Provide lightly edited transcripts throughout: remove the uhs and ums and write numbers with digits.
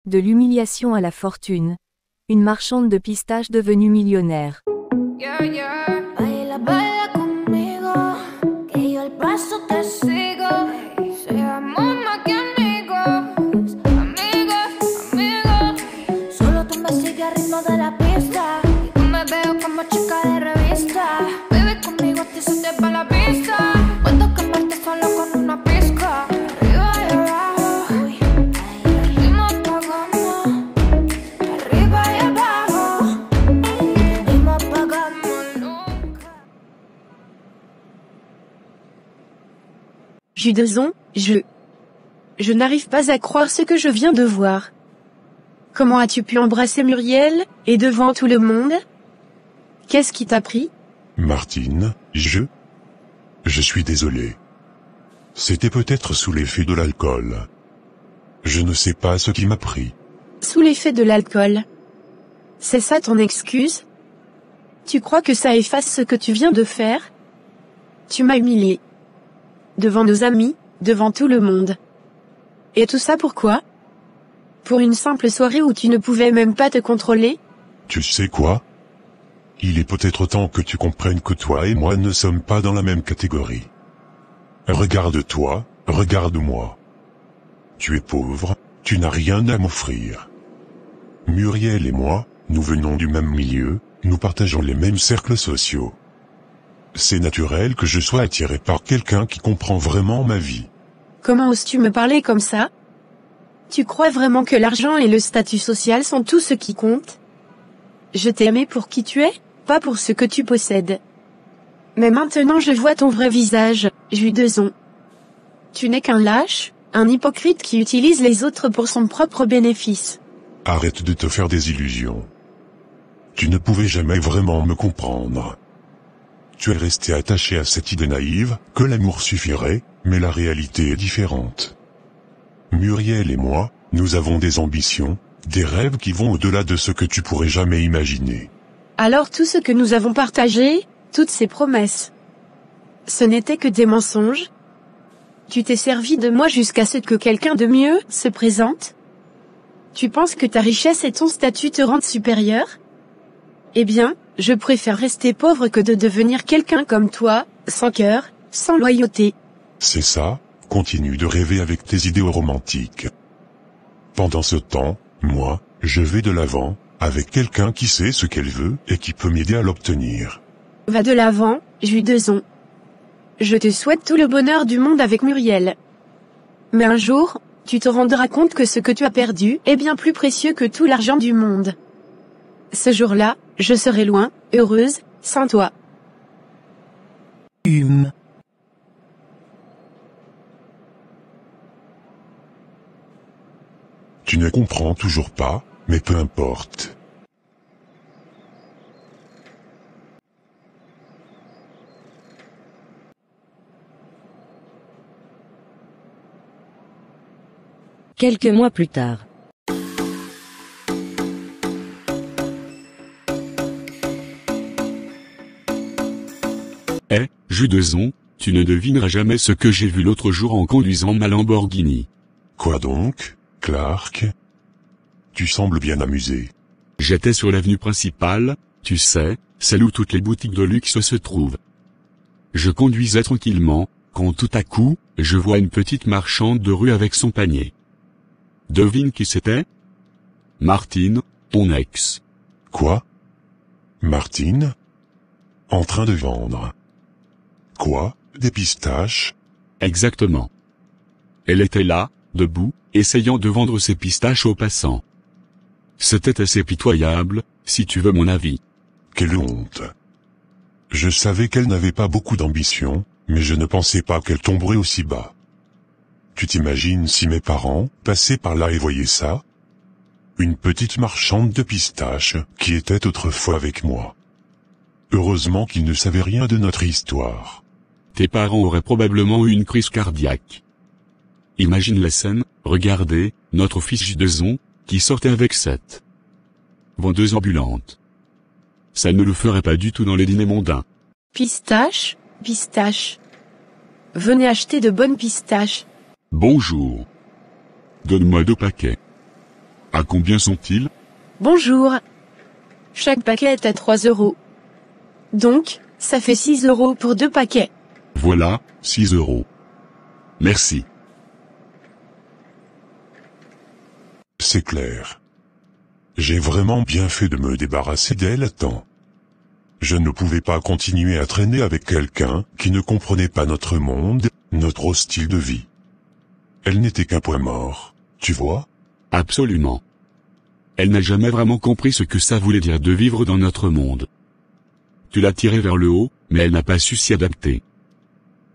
De l'humiliation à la fortune. Une marchande de pistaches devenue millionnaire. Yeah, yeah. Baila conmigo, que yo el paso te sigo. Seamos más que amigos, amigos. Solo tú me sigues al ritmo de la pista. Y tú me veo como chica de revista. Bebe conmigo, te sueltes pa' la pista. Puedo quemarte solo con una pizca. Arriba y abajo, uy. El ritmo apagamos. Arriba y abajo, el ritmo apagamos nunca. Judezon, je n'arrive pas à croire ce que je viens de voir. Comment as-tu pu embrasser Muriel, et devant tout le monde? Qu'est-ce qui t'a pris? Martine, je suis désolé. C'était peut-être sous l'effet de l'alcool. Je ne sais pas ce qui m'a pris. Sous l'effet de l'alcool. C'est ça ton excuse? Tu crois que ça efface ce que tu viens de faire? Tu m'as humilié. Devant nos amis, devant tout le monde. Et tout ça pourquoi? Pour une simple soirée où tu ne pouvais même pas te contrôler? Tu sais quoi? Il est peut-être temps que tu comprennes que toi et moi ne sommes pas dans la même catégorie. Regarde-toi, regarde-moi. Tu es pauvre, tu n'as rien à m'offrir. Muriel et moi, nous venons du même milieu, nous partageons les mêmes cercles sociaux. C'est naturel que je sois attiré par quelqu'un qui comprend vraiment ma vie. Comment oses-tu me parler comme ça? Tu crois vraiment que l'argent et le statut social sont tout ce qui compte? Je t'ai aimé pour qui tu es, pas pour ce que tu possèdes. Mais maintenant je vois ton vrai visage, Judezon. Tu n'es qu'un lâche, un hypocrite qui utilise les autres pour son propre bénéfice. Arrête de te faire des illusions. Tu ne pouvais jamais vraiment me comprendre. Tu es resté attaché à cette idée naïve, que l'amour suffirait, mais la réalité est différente. Muriel et moi, nous avons des ambitions, des rêves qui vont au-delà de ce que tu pourrais jamais imaginer. Alors tout ce que nous avons partagé, toutes ces promesses, ce n'était que des mensonges? Tu t'es servi de moi jusqu'à ce que quelqu'un de mieux se présente? Tu penses que ta richesse et ton statut te rendent supérieur? Eh bien, je préfère rester pauvre que de devenir quelqu'un comme toi, sans cœur, sans loyauté. C'est ça, continue de rêver avec tes idéaux romantiques. Pendant ce temps, moi, je vais de l'avant, avec quelqu'un qui sait ce qu'elle veut et qui peut m'aider à l'obtenir. Va de l'avant, Judezon. Je te souhaite tout le bonheur du monde avec Muriel. Mais un jour, tu te rendras compte que ce que tu as perdu est bien plus précieux que tout l'argent du monde. Ce jour-là, je serai loin, heureuse, sans toi. Tu ne comprends toujours pas, mais peu importe. Quelques mois plus tard. Judezon, tu ne devineras jamais ce que j'ai vu l'autre jour en conduisant ma Lamborghini. Quoi donc, Clark? Tu sembles bien amusé. J'étais sur l'avenue principale, tu sais, celle où toutes les boutiques de luxe se trouvent. Je conduisais tranquillement, quand tout à coup, je vois une petite marchande de rue avec son panier. Devine qui c'était? Martine, ton ex. Quoi? Martine? En train de vendre. Quoi? Des pistaches? Exactement. Elle était là, debout, essayant de vendre ses pistaches aux passants. C'était assez pitoyable, si tu veux mon avis. Quelle honte. Je savais qu'elle n'avait pas beaucoup d'ambition, mais je ne pensais pas qu'elle tomberait aussi bas. Tu t'imagines si mes parents passaient par là et voyaient ça? Une petite marchande de pistaches, qui était autrefois avec moi. Heureusement qu'ils ne savaient rien de notre histoire. Tes parents auraient probablement eu une crise cardiaque. Imagine la scène, regardez, notre fils Judezon, qui sortait avec cette vendeuse ambulante. Ça ne le ferait pas du tout dans les dîners mondains. Pistache, pistache. Venez acheter de bonnes pistaches. Bonjour. Donne-moi 2 paquets. À combien sont-ils? Bonjour. Chaque paquet est à 3 €. Donc, ça fait 6 € pour 2 paquets. Voilà, 6 €. Merci. C'est clair. J'ai vraiment bien fait de me débarrasser d'elle à temps. Je ne pouvais pas continuer à traîner avec quelqu'un qui ne comprenait pas notre monde, notre style de vie. Elle n'était qu'un point mort, tu vois? Absolument. Elle n'a jamais vraiment compris ce que ça voulait dire de vivre dans notre monde. Tu l'as tirée vers le haut, mais elle n'a pas su s'y adapter.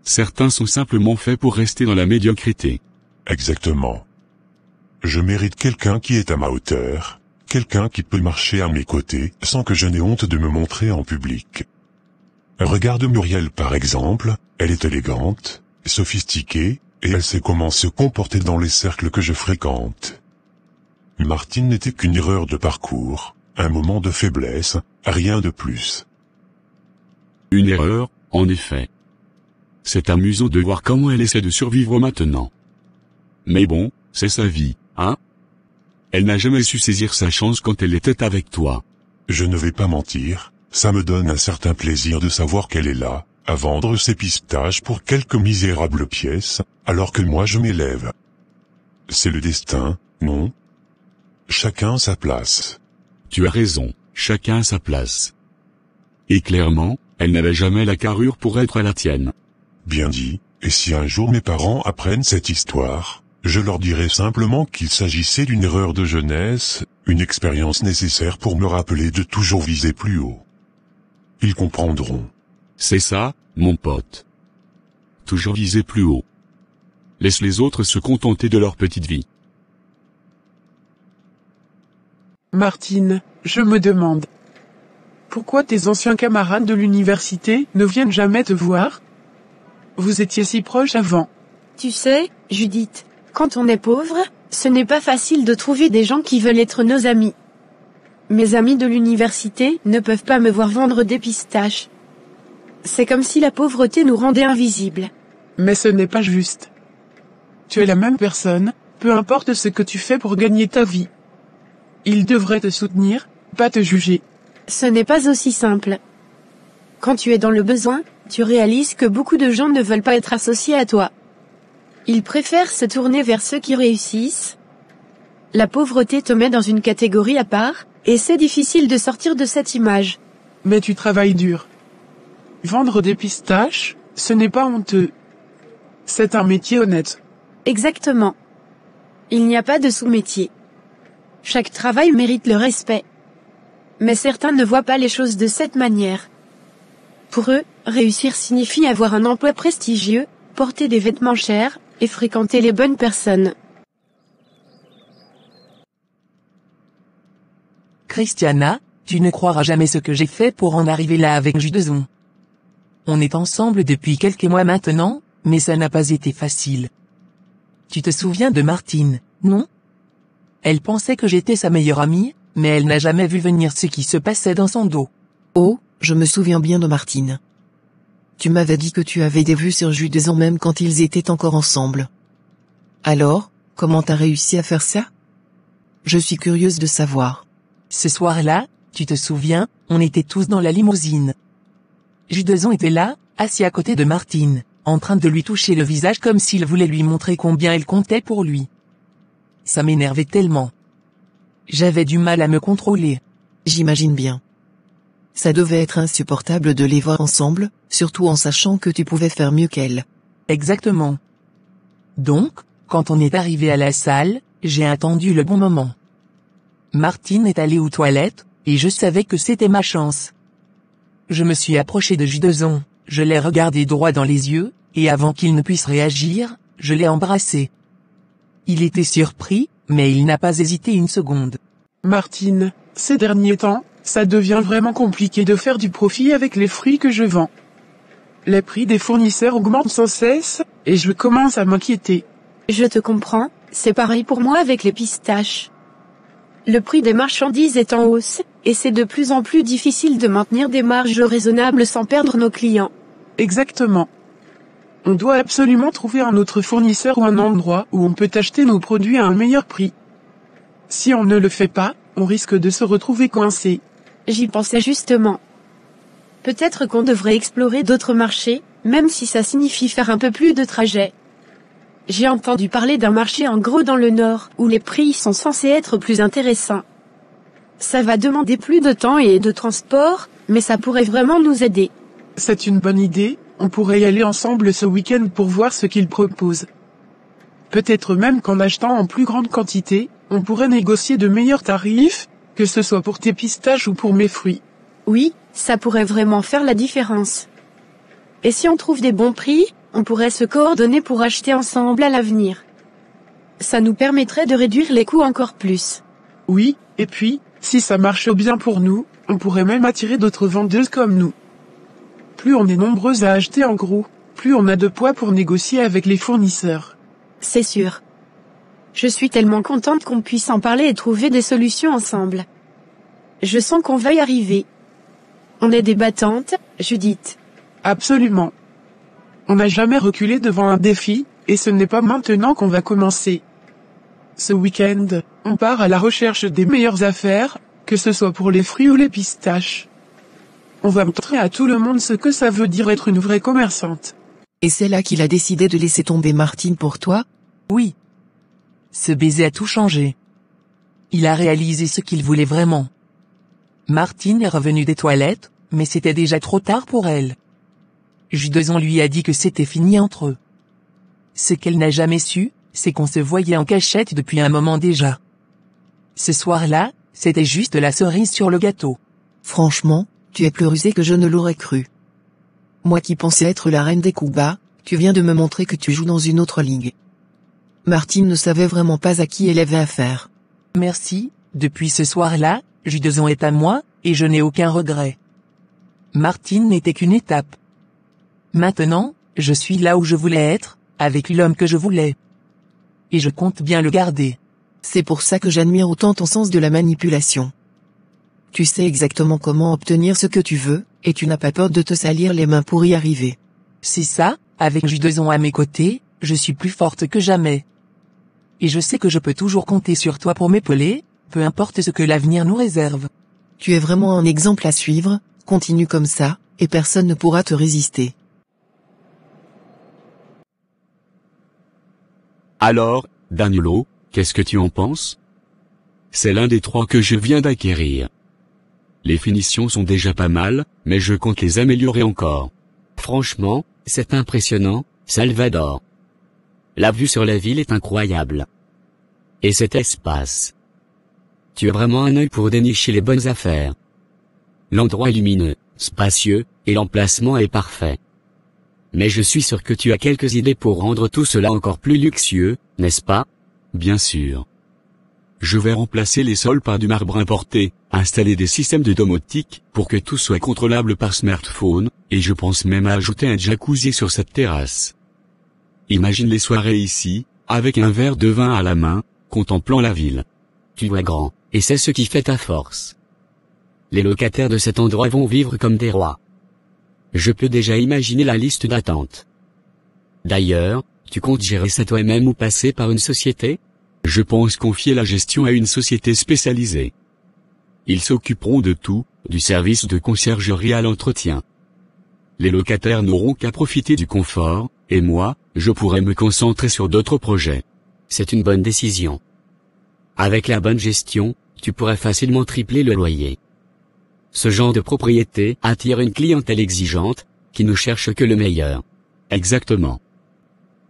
Certains sont simplement faits pour rester dans la médiocrité. Exactement. Je mérite quelqu'un qui est à ma hauteur, quelqu'un qui peut marcher à mes côtés sans que je n'ai honte de me montrer en public. Regarde Muriel par exemple, elle est élégante, sophistiquée, et elle sait comment se comporter dans les cercles que je fréquente. Martine n'était qu'une erreur de parcours, un moment de faiblesse, rien de plus. Une erreur, en effet. C'est amusant de voir comment elle essaie de survivre maintenant. Mais bon, c'est sa vie, hein? Elle n'a jamais su saisir sa chance quand elle était avec toi. Je ne vais pas mentir, ça me donne un certain plaisir de savoir qu'elle est là, à vendre ses pistaches pour quelques misérables pièces, alors que moi je m'élève. C'est le destin, non? Chacun sa place. Tu as raison, chacun sa place. Et clairement, elle n'avait jamais la carrure pour être à la tienne. Bien dit, et si un jour mes parents apprennent cette histoire, je leur dirai simplement qu'il s'agissait d'une erreur de jeunesse, une expérience nécessaire pour me rappeler de toujours viser plus haut. Ils comprendront. C'est ça, mon pote. Toujours viser plus haut. Laisse les autres se contenter de leur petite vie. Martine, je me demande. Pourquoi tes anciens camarades de l'université ne viennent jamais te voir? Vous étiez si proches avant. Tu sais, Judith, quand on est pauvre, ce n'est pas facile de trouver des gens qui veulent être nos amis. Mes amis de l'université ne peuvent pas me voir vendre des pistaches. C'est comme si la pauvreté nous rendait invisibles. Mais ce n'est pas juste. Tu es la même personne, peu importe ce que tu fais pour gagner ta vie. Ils devraient te soutenir, pas te juger. Ce n'est pas aussi simple. Quand tu es dans le besoin, tu réalises que beaucoup de gens ne veulent pas être associés à toi. Ils préfèrent se tourner vers ceux qui réussissent. La pauvreté te met dans une catégorie à part, et c'est difficile de sortir de cette image. Mais tu travailles dur. Vendre des pistaches, ce n'est pas honteux. C'est un métier honnête. Exactement. Il n'y a pas de sous-métier. Chaque travail mérite le respect. Mais certains ne voient pas les choses de cette manière. Pour eux, réussir signifie avoir un emploi prestigieux, porter des vêtements chers, et fréquenter les bonnes personnes. Christiana, tu ne croiras jamais ce que j'ai fait pour en arriver là avec Judezon. On est ensemble depuis quelques mois maintenant, mais ça n'a pas été facile. Tu te souviens de Martine, non? Elle pensait que j'étais sa meilleure amie, mais elle n'a jamais vu venir ce qui se passait dans son dos. Oh, je me souviens bien de Martine. Tu m'avais dit que tu avais des vues sur Judezon même quand ils étaient encore ensemble. Alors, comment t'as réussi à faire ça? Je suis curieuse de savoir. Ce soir-là, tu te souviens, on était tous dans la limousine. Judezon était là, assis à côté de Martine, en train de lui toucher le visage comme s'il voulait lui montrer combien elle comptait pour lui. Ça m'énervait tellement. J'avais du mal à me contrôler. J'imagine bien. Ça devait être insupportable de les voir ensemble, surtout en sachant que tu pouvais faire mieux qu'elle. Exactement. Donc, quand on est arrivé à la salle, j'ai attendu le bon moment. Martine est allée aux toilettes, et je savais que c'était ma chance. Je me suis approché de Judezon, je l'ai regardé droit dans les yeux, et avant qu'il ne puisse réagir, je l'ai embrassé. Il était surpris, mais il n'a pas hésité une seconde. Martine, ces derniers temps, ça devient vraiment compliqué de faire du profit avec les fruits que je vends. Les prix des fournisseurs augmentent sans cesse, et je commence à m'inquiéter. Je te comprends, c'est pareil pour moi avec les pistaches. Le prix des marchandises est en hausse, et c'est de plus en plus difficile de maintenir des marges raisonnables sans perdre nos clients. Exactement. On doit absolument trouver un autre fournisseur ou un endroit où on peut acheter nos produits à un meilleur prix. Si on ne le fait pas, on risque de se retrouver coincé. J'y pensais justement. Peut-être qu'on devrait explorer d'autres marchés, même si ça signifie faire un peu plus de trajet. J'ai entendu parler d'un marché en gros dans le nord, où les prix sont censés être plus intéressants. Ça va demander plus de temps et de transport, mais ça pourrait vraiment nous aider. C'est une bonne idée, on pourrait y aller ensemble ce week-end pour voir ce qu'ils proposent. Peut-être même qu'en achetant en plus grande quantité, on pourrait négocier de meilleurs tarifs, que ce soit pour tes pistaches ou pour mes fruits. Oui, ça pourrait vraiment faire la différence. Et si on trouve des bons prix, on pourrait se coordonner pour acheter ensemble à l'avenir. Ça nous permettrait de réduire les coûts encore plus. Oui, et puis, si ça marche bien pour nous, on pourrait même attirer d'autres vendeuses comme nous. Plus on est nombreuses à acheter en gros, plus on a de poids pour négocier avec les fournisseurs. C'est sûr. Je suis tellement contente qu'on puisse en parler et trouver des solutions ensemble. Je sens qu'on va y arriver. On est des battantes, Judith. Absolument. On n'a jamais reculé devant un défi, et ce n'est pas maintenant qu'on va commencer. Ce week-end, on part à la recherche des meilleures affaires, que ce soit pour les fruits ou les pistaches. On va montrer à tout le monde ce que ça veut dire être une vraie commerçante. Et c'est là qu'il a décidé de laisser tomber Martine pour toi? Oui. Ce baiser a tout changé. Il a réalisé ce qu'il voulait vraiment. Martine est revenue des toilettes, mais c'était déjà trop tard pour elle. Judeson lui a dit que c'était fini entre eux. Ce qu'elle n'a jamais su, c'est qu'on se voyait en cachette depuis un moment déjà. Ce soir-là, c'était juste la cerise sur le gâteau. Franchement, tu es plus rusée que je ne l'aurais cru. Moi qui pensais être la reine des coups bas, tu viens de me montrer que tu joues dans une autre ligue. Martine ne savait vraiment pas à qui elle avait affaire. Merci, depuis ce soir-là, Judeson est à moi, et je n'ai aucun regret. Martine n'était qu'une étape. Maintenant, je suis là où je voulais être, avec l'homme que je voulais. Et je compte bien le garder. C'est pour ça que j'admire autant ton sens de la manipulation. Tu sais exactement comment obtenir ce que tu veux, et tu n'as pas peur de te salir les mains pour y arriver. C'est ça, avec Judeson à mes côtés, je suis plus forte que jamais. Et je sais que je peux toujours compter sur toi pour m'épauler, peu importe ce que l'avenir nous réserve. Tu es vraiment un exemple à suivre, continue comme ça, et personne ne pourra te résister. Alors, Danilo, qu'est-ce que tu en penses? C'est l'un des 3 que je viens d'acquérir. Les finitions sont déjà pas mal, mais je compte les améliorer encore. Franchement, c'est impressionnant, Salvador. La vue sur la ville est incroyable. Et cet espace. Tu as vraiment un œil pour dénicher les bonnes affaires. L'endroit est lumineux, spacieux, et l'emplacement est parfait. Mais je suis sûr que tu as quelques idées pour rendre tout cela encore plus luxueux, n'est-ce pas? Bien sûr. Je vais remplacer les sols par du marbre importé, installer des systèmes de domotique pour que tout soit contrôlable par smartphone, et je pense même à ajouter un jacuzzi sur cette terrasse. Imagine les soirées ici, avec un verre de vin à la main, contemplant la ville. Tu vois grand, et c'est ce qui fait ta force. Les locataires de cet endroit vont vivre comme des rois. Je peux déjà imaginer la liste d'attente. D'ailleurs, tu comptes gérer ça toi-même ou passer par une société? Je pense confier la gestion à une société spécialisée. Ils s'occuperont de tout, du service de conciergerie à l'entretien. Les locataires n'auront qu'à profiter du confort, et moi, je pourrai me concentrer sur d'autres projets. C'est une bonne décision. Avec la bonne gestion, tu pourrais facilement tripler le loyer. Ce genre de propriété attire une clientèle exigeante, qui ne cherche que le meilleur. Exactement.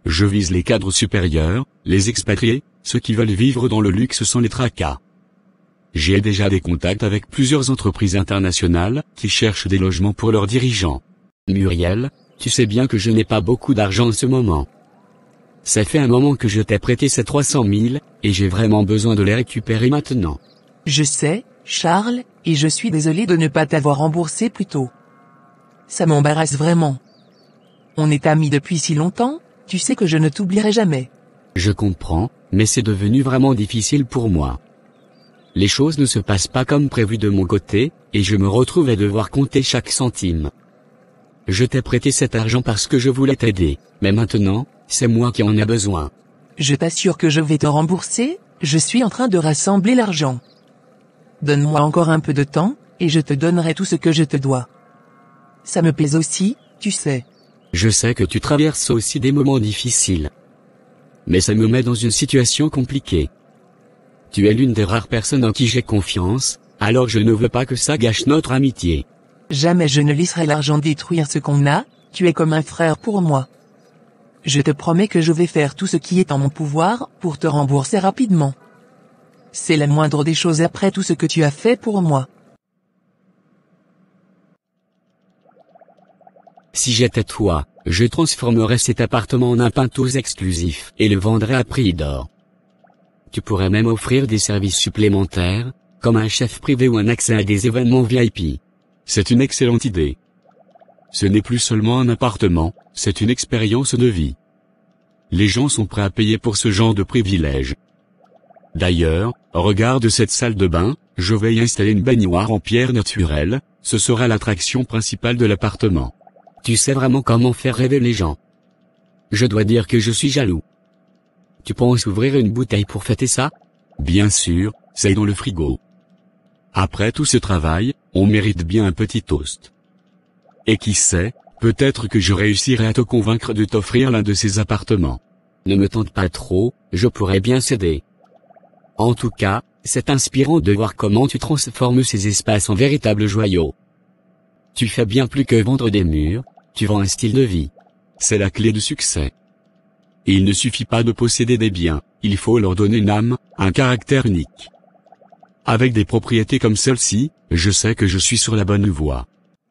Je vise les cadres supérieurs, les expatriés, ceux qui veulent vivre dans le luxe sans les tracas. J'ai déjà des contacts avec plusieurs entreprises internationales qui cherchent des logements pour leurs dirigeants. Muriel, tu sais bien que je n'ai pas beaucoup d'argent en ce moment. Ça fait un moment que je t'ai prêté ces 300 000, et j'ai vraiment besoin de les récupérer maintenant. Je sais, Charles, et je suis désolé de ne pas t'avoir remboursé plus tôt. Ça m'embarrasse vraiment. On est amis depuis si longtemps, tu sais que je ne t'oublierai jamais. Je comprends, mais c'est devenu vraiment difficile pour moi. Les choses ne se passent pas comme prévu de mon côté, et je me retrouve à devoir compter chaque centime. Je t'ai prêté cet argent parce que je voulais t'aider, mais maintenant, c'est moi qui en ai besoin. Je t'assure que je vais te rembourser, je suis en train de rassembler l'argent. Donne-moi encore un peu de temps, et je te donnerai tout ce que je te dois. Ça me plaît aussi, tu sais. Je sais que tu traverses aussi des moments difficiles. Mais ça me met dans une situation compliquée. Tu es l'une des rares personnes en qui j'ai confiance, alors je ne veux pas que ça gâche notre amitié. Jamais je ne laisserai l'argent détruire ce qu'on a, tu es comme un frère pour moi. Je te promets que je vais faire tout ce qui est en mon pouvoir pour te rembourser rapidement. C'est la moindre des choses après tout ce que tu as fait pour moi. Si j'étais toi, je transformerais cet appartement en un penthouse exclusif et le vendrais à prix d'or. Tu pourrais même offrir des services supplémentaires, comme un chef privé ou un accès à des événements VIP. C'est une excellente idée. Ce n'est plus seulement un appartement, c'est une expérience de vie. Les gens sont prêts à payer pour ce genre de privilèges. D'ailleurs, regarde cette salle de bain, je vais y installer une baignoire en pierre naturelle, ce sera l'attraction principale de l'appartement. Tu sais vraiment comment faire rêver les gens. Je dois dire que je suis jaloux. Tu penses ouvrir une bouteille pour fêter ça? Bien sûr, c'est dans le frigo. Après tout ce travail, on mérite bien un petit toast. Et qui sait, peut-être que je réussirai à te convaincre de t'offrir l'un de ces appartements. Ne me tente pas trop, je pourrais bien céder. En tout cas, c'est inspirant de voir comment tu transformes ces espaces en véritables joyaux. Tu fais bien plus que vendre des murs, tu vends un style de vie. C'est la clé du succès. Et il ne suffit pas de posséder des biens, il faut leur donner une âme, un caractère unique. Avec des propriétés comme celle-ci, je sais que je suis sur la bonne voie.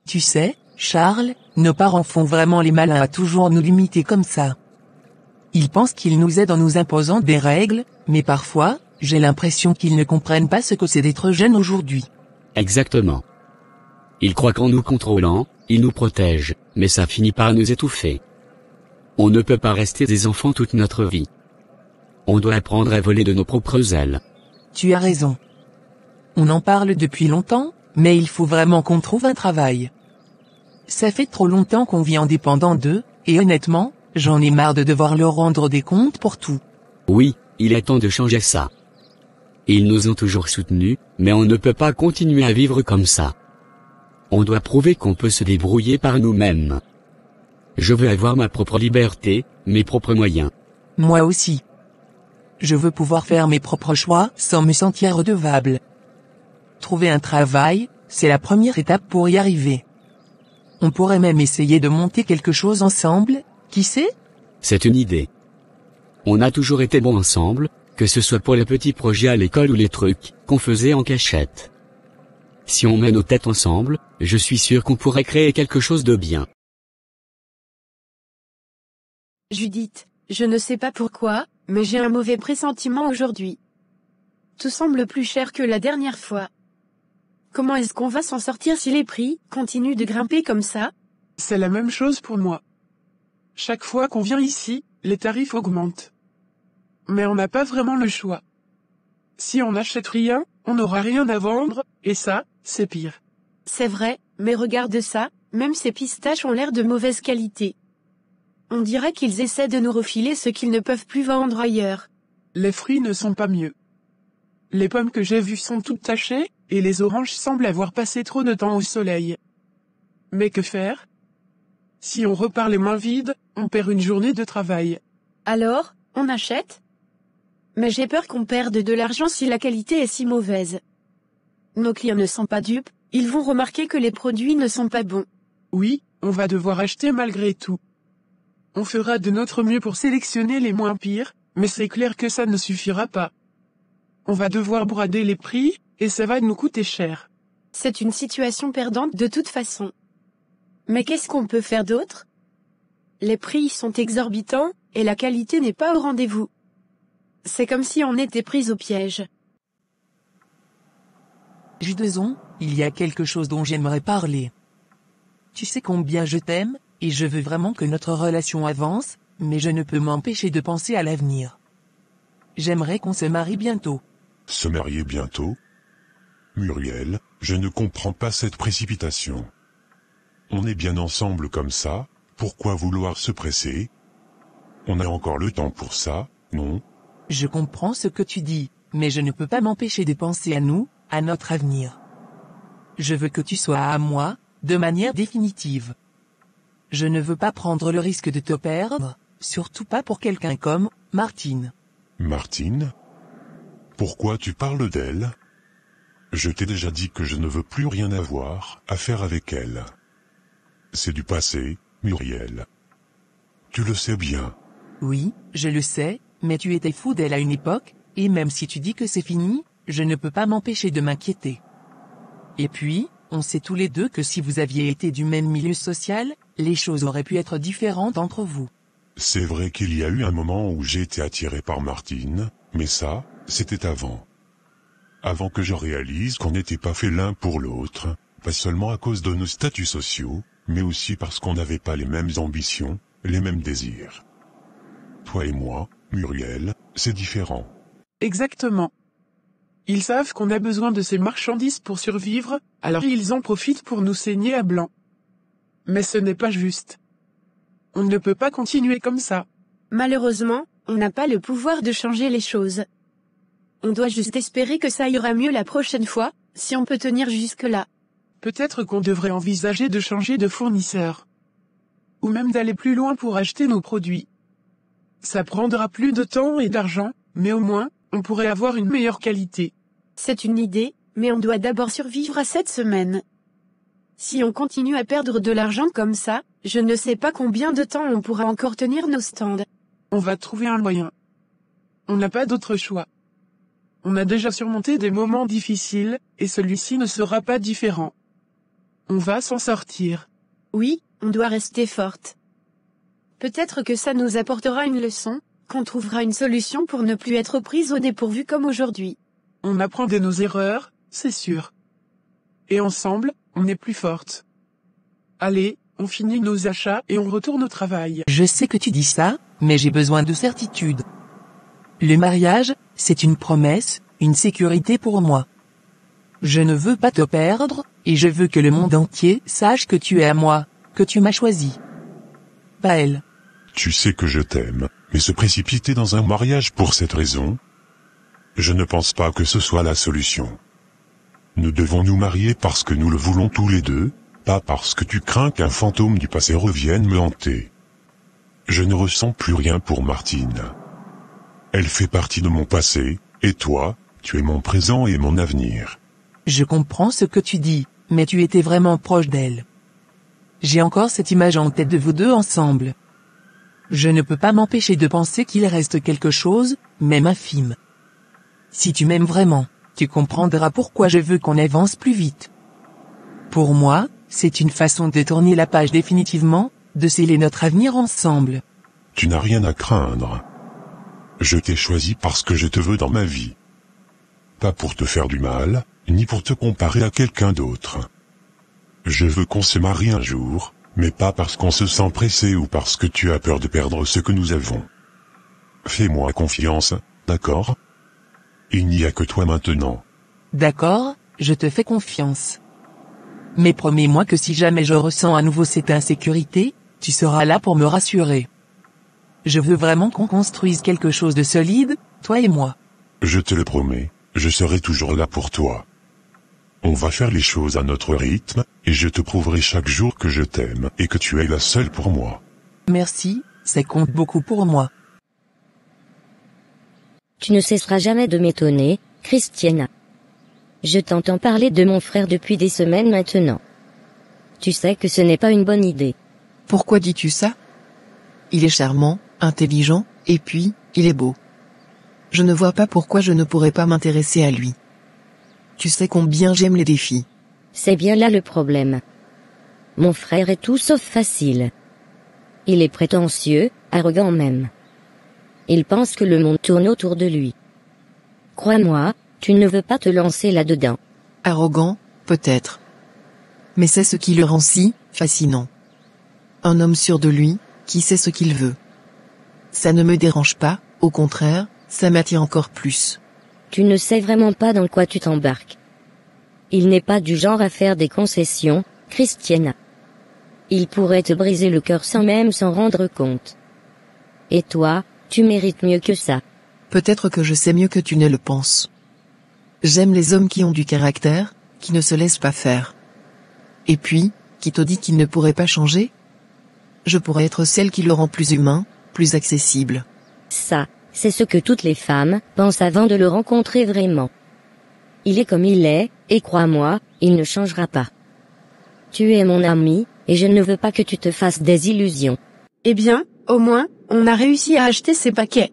Tu sais, Charles, nos parents font vraiment les malins à toujours nous limiter comme ça. Ils pensent qu'ils nous aident en nous imposant des règles, mais parfois, j'ai l'impression qu'ils ne comprennent pas ce que c'est d'être jeune aujourd'hui. Exactement. Ils croient qu'en nous contrôlant, ils nous protègent, mais ça finit par nous étouffer. On ne peut pas rester des enfants toute notre vie. On doit apprendre à voler de nos propres ailes. Tu as raison. On en parle depuis longtemps, mais il faut vraiment qu'on trouve un travail. Ça fait trop longtemps qu'on vit indépendant d'eux, et honnêtement, j'en ai marre de devoir leur rendre des comptes pour tout. Oui, il est temps de changer ça. Ils nous ont toujours soutenus, mais on ne peut pas continuer à vivre comme ça. On doit prouver qu'on peut se débrouiller par nous-mêmes. Je veux avoir ma propre liberté, mes propres moyens. Moi aussi. Je veux pouvoir faire mes propres choix sans me sentir redevable. Trouver un travail, c'est la première étape pour y arriver. On pourrait même essayer de monter quelque chose ensemble, qui sait? C'est une idée. On a toujours été bons ensemble, que ce soit pour les petits projets à l'école ou les trucs qu'on faisait en cachette. Si on met nos têtes ensemble, je suis sûr qu'on pourrait créer quelque chose de bien. Judith, je ne sais pas pourquoi, mais j'ai un mauvais pressentiment aujourd'hui. Tout semble plus cher que la dernière fois. Comment est-ce qu'on va s'en sortir si les prix continuent de grimper comme ça? C'est la même chose pour moi. Chaque fois qu'on vient ici, les tarifs augmentent. Mais on n'a pas vraiment le choix. Si on n'achète rien, on n'aura rien à vendre, et ça, c'est pire. C'est vrai, mais regarde ça, même ces pistaches ont l'air de mauvaise qualité. On dirait qu'ils essaient de nous refiler ce qu'ils ne peuvent plus vendre ailleurs. Les fruits ne sont pas mieux. Les pommes que j'ai vues sont toutes tachées, et les oranges semblent avoir passé trop de temps au soleil. Mais que faire? Si on repart les mains vides, on perd une journée de travail. Alors, on achète? Mais j'ai peur qu'on perde de l'argent si la qualité est si mauvaise. Nos clients ne sont pas dupes, ils vont remarquer que les produits ne sont pas bons. Oui, on va devoir acheter malgré tout. On fera de notre mieux pour sélectionner les moins pires, mais c'est clair que ça ne suffira pas. On va devoir brader les prix, et ça va nous coûter cher. C'est une situation perdante de toute façon. Mais qu'est-ce qu'on peut faire d'autre? Les prix sont exorbitants, et la qualité n'est pas au rendez-vous. C'est comme si on était pris au piège. Judeson, il y a quelque chose dont j'aimerais parler. Tu sais combien je t'aime, et je veux vraiment que notre relation avance, mais je ne peux m'empêcher de penser à l'avenir. J'aimerais qu'on se marie bientôt. Se marier bientôt? Muriel, je ne comprends pas cette précipitation. On est bien ensemble comme ça, pourquoi vouloir se presser? On a encore le temps pour ça, non? Je comprends ce que tu dis, mais je ne peux pas m'empêcher de penser à nous, à notre avenir. Je veux que tu sois à moi, de manière définitive. Je ne veux pas prendre le risque de te perdre, surtout pas pour quelqu'un comme Martine. Martine? Pourquoi tu parles d'elle? Je t'ai déjà dit que je ne veux plus rien avoir à faire avec elle. C'est du passé, Muriel. Tu le sais bien. Oui, je le sais, mais tu étais fou d'elle à une époque, et même si tu dis que c'est fini, je ne peux pas m'empêcher de m'inquiéter. Et puis, on sait tous les deux que si vous aviez été du même milieu social, les choses auraient pu être différentes entre vous. C'est vrai qu'il y a eu un moment où j'ai été attiré par Martine, mais ça, c'était avant. Avant que je réalise qu'on n'était pas fait l'un pour l'autre, pas seulement à cause de nos statuts sociaux, mais aussi parce qu'on n'avait pas les mêmes ambitions, les mêmes désirs. Toi et moi, Muriel, c'est différent. Exactement. Ils savent qu'on a besoin de ces marchandises pour survivre, alors ils en profitent pour nous saigner à blanc. Mais ce n'est pas juste. On ne peut pas continuer comme ça. Malheureusement, on n'a pas le pouvoir de changer les choses. On doit juste espérer que ça ira mieux la prochaine fois, si on peut tenir jusque-là. Peut-être qu'on devrait envisager de changer de fournisseur. Ou même d'aller plus loin pour acheter nos produits. Ça prendra plus de temps et d'argent, mais au moins, on pourrait avoir une meilleure qualité. C'est une idée, mais on doit d'abord survivre à cette semaine. Si on continue à perdre de l'argent comme ça, je ne sais pas combien de temps on pourra encore tenir nos stands. On va trouver un moyen. On n'a pas d'autre choix. On a déjà surmonté des moments difficiles, et celui-ci ne sera pas différent. On va s'en sortir. Oui, on doit rester forte. Peut-être que ça nous apportera une leçon, qu'on trouvera une solution pour ne plus être prise au dépourvu comme aujourd'hui. On apprend de nos erreurs, c'est sûr. Et ensemble, on est plus forte. Allez, on finit nos achats et on retourne au travail. Je sais que tu dis ça, mais j'ai besoin de certitude. Le mariage, c'est une promesse, une sécurité pour moi. Je ne veux pas te perdre, et je veux que le monde entier sache que tu es à moi, que tu m'as choisi. Pas elle. Tu sais que je t'aime, mais se précipiter dans un mariage pour cette raison? Je ne pense pas que ce soit la solution. Nous devons nous marier parce que nous le voulons tous les deux, pas parce que tu crains qu'un fantôme du passé revienne me hanter. Je ne ressens plus rien pour Martine. Elle fait partie de mon passé, et toi, tu es mon présent et mon avenir. Je comprends ce que tu dis, mais tu étais vraiment proche d'elle. J'ai encore cette image en tête de vous deux ensemble. Je ne peux pas m'empêcher de penser qu'il reste quelque chose, même infime. Si tu m'aimes vraiment, tu comprendras pourquoi je veux qu'on avance plus vite. Pour moi, c'est une façon de tourner la page définitivement, de sceller notre avenir ensemble. Tu n'as rien à craindre. Je t'ai choisi parce que je te veux dans ma vie. Pas pour te faire du mal, ni pour te comparer à quelqu'un d'autre. Je veux qu'on se marie un jour, mais pas parce qu'on se sent pressé ou parce que tu as peur de perdre ce que nous avons. Fais-moi confiance, d'accord? Il n'y a que toi maintenant. D'accord, je te fais confiance. Mais promets-moi que si jamais je ressens à nouveau cette insécurité, tu seras là pour me rassurer. Je veux vraiment qu'on construise quelque chose de solide, toi et moi. Je te le promets, je serai toujours là pour toi. On va faire les choses à notre rythme, et je te prouverai chaque jour que je t'aime et que tu es la seule pour moi. Merci, ça compte beaucoup pour moi. Tu ne cesseras jamais de m'étonner, Christiana. Je t'entends parler de mon frère depuis des semaines maintenant. Tu sais que ce n'est pas une bonne idée. Pourquoi dis-tu ça? Il est charmant, intelligent, et puis, il est beau. Je ne vois pas pourquoi je ne pourrais pas m'intéresser à lui. Tu sais combien j'aime les défis. C'est bien là le problème. Mon frère est tout sauf facile. Il est prétentieux, arrogant même. Il pense que le monde tourne autour de lui. Crois-moi, tu ne veux pas te lancer là-dedans. Arrogant, peut-être. Mais c'est ce qui le rend si fascinant. Un homme sûr de lui, qui sait ce qu'il veut. Ça ne me dérange pas, au contraire, ça m'attire encore plus. Tu ne sais vraiment pas dans quoi tu t'embarques. Il n'est pas du genre à faire des concessions, Christiana. Il pourrait te briser le cœur sans même s'en rendre compte. Et toi, tu mérites mieux que ça. Peut-être que je sais mieux que tu ne le penses. J'aime les hommes qui ont du caractère, qui ne se laissent pas faire. Et puis, qui te dit qu'ils ne pourraient pas changer? Je pourrais être celle qui le rend plus humain, plus accessible. Ça, c'est ce que toutes les femmes pensent avant de le rencontrer vraiment. Il est comme il est, et crois-moi, il ne changera pas. Tu es mon ami, et je ne veux pas que tu te fasses des illusions. Eh bien, au moins, on a réussi à acheter ces paquets.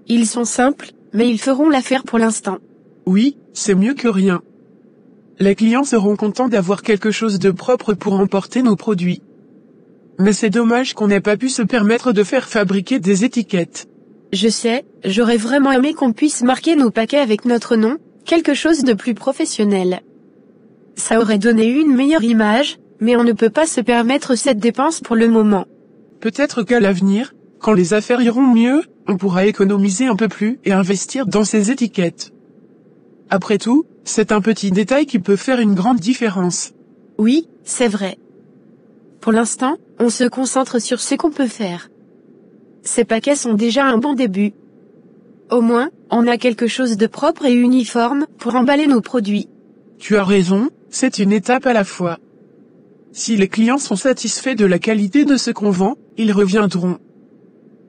Ils sont simples, mais ils feront l'affaire pour l'instant. Oui, c'est mieux que rien. Les clients seront contents d'avoir quelque chose de propre pour emporter nos produits. Mais c'est dommage qu'on n'ait pas pu se permettre de faire fabriquer des étiquettes. Je sais, j'aurais vraiment aimé qu'on puisse marquer nos paquets avec notre nom, quelque chose de plus professionnel. Ça aurait donné une meilleure image, mais on ne peut pas se permettre cette dépense pour le moment. Peut-être qu'à l'avenir, quand les affaires iront mieux, on pourra économiser un peu plus et investir dans ces étiquettes. Après tout, c'est un petit détail qui peut faire une grande différence. Oui, c'est vrai. Pour l'instant, on se concentre sur ce qu'on peut faire. Ces paquets sont déjà un bon début. Au moins, on a quelque chose de propre et uniforme pour emballer nos produits. Tu as raison, c'est une étape à la fois. Si les clients sont satisfaits de la qualité de ce qu'on vend, ils reviendront.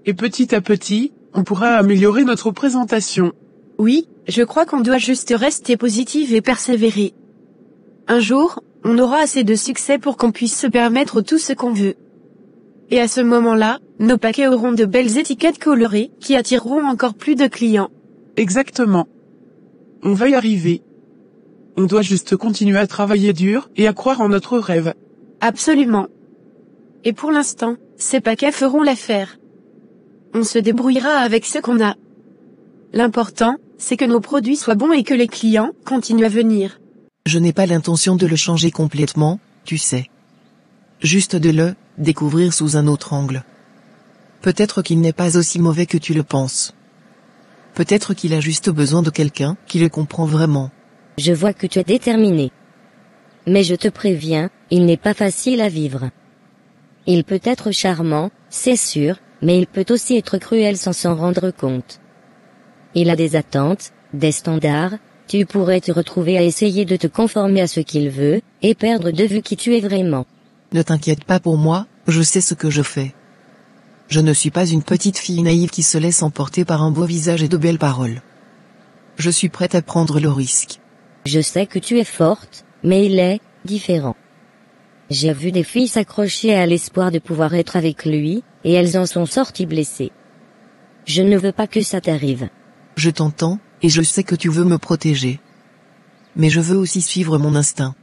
Et petit à petit, on pourra améliorer notre présentation. Oui, je crois qu'on doit juste rester positif et persévérer. Un jour, on aura assez de succès pour qu'on puisse se permettre tout ce qu'on veut. Et à ce moment-là, nos paquets auront de belles étiquettes colorées qui attireront encore plus de clients. Exactement. On va y arriver. On doit juste continuer à travailler dur et à croire en notre rêve. Absolument. Et pour l'instant, ces paquets feront l'affaire. On se débrouillera avec ce qu'on a. L'important, c'est que nos produits soient bons et que les clients continuent à venir. Je n'ai pas l'intention de le changer complètement, tu sais. Juste de le découvrir sous un autre angle. Peut-être qu'il n'est pas aussi mauvais que tu le penses. Peut-être qu'il a juste besoin de quelqu'un qui le comprend vraiment. Je vois que tu es déterminé. Mais je te préviens, il n'est pas facile à vivre. Il peut être charmant, c'est sûr, mais il peut aussi être cruel sans s'en rendre compte. Il a des attentes, des standards, tu pourrais te retrouver à essayer de te conformer à ce qu'il veut, et perdre de vue qui tu es vraiment. Ne t'inquiète pas pour moi, je sais ce que je fais. Je ne suis pas une petite fille naïve qui se laisse emporter par un beau visage et de belles paroles. Je suis prête à prendre le risque. Je sais que tu es forte, mais il est différent. J'ai vu des filles s'accrocher à l'espoir de pouvoir être avec lui, et elles en sont sorties blessées. Je ne veux pas que ça t'arrive. Je t'entends, et je sais que tu veux me protéger. Mais je veux aussi suivre mon instinct.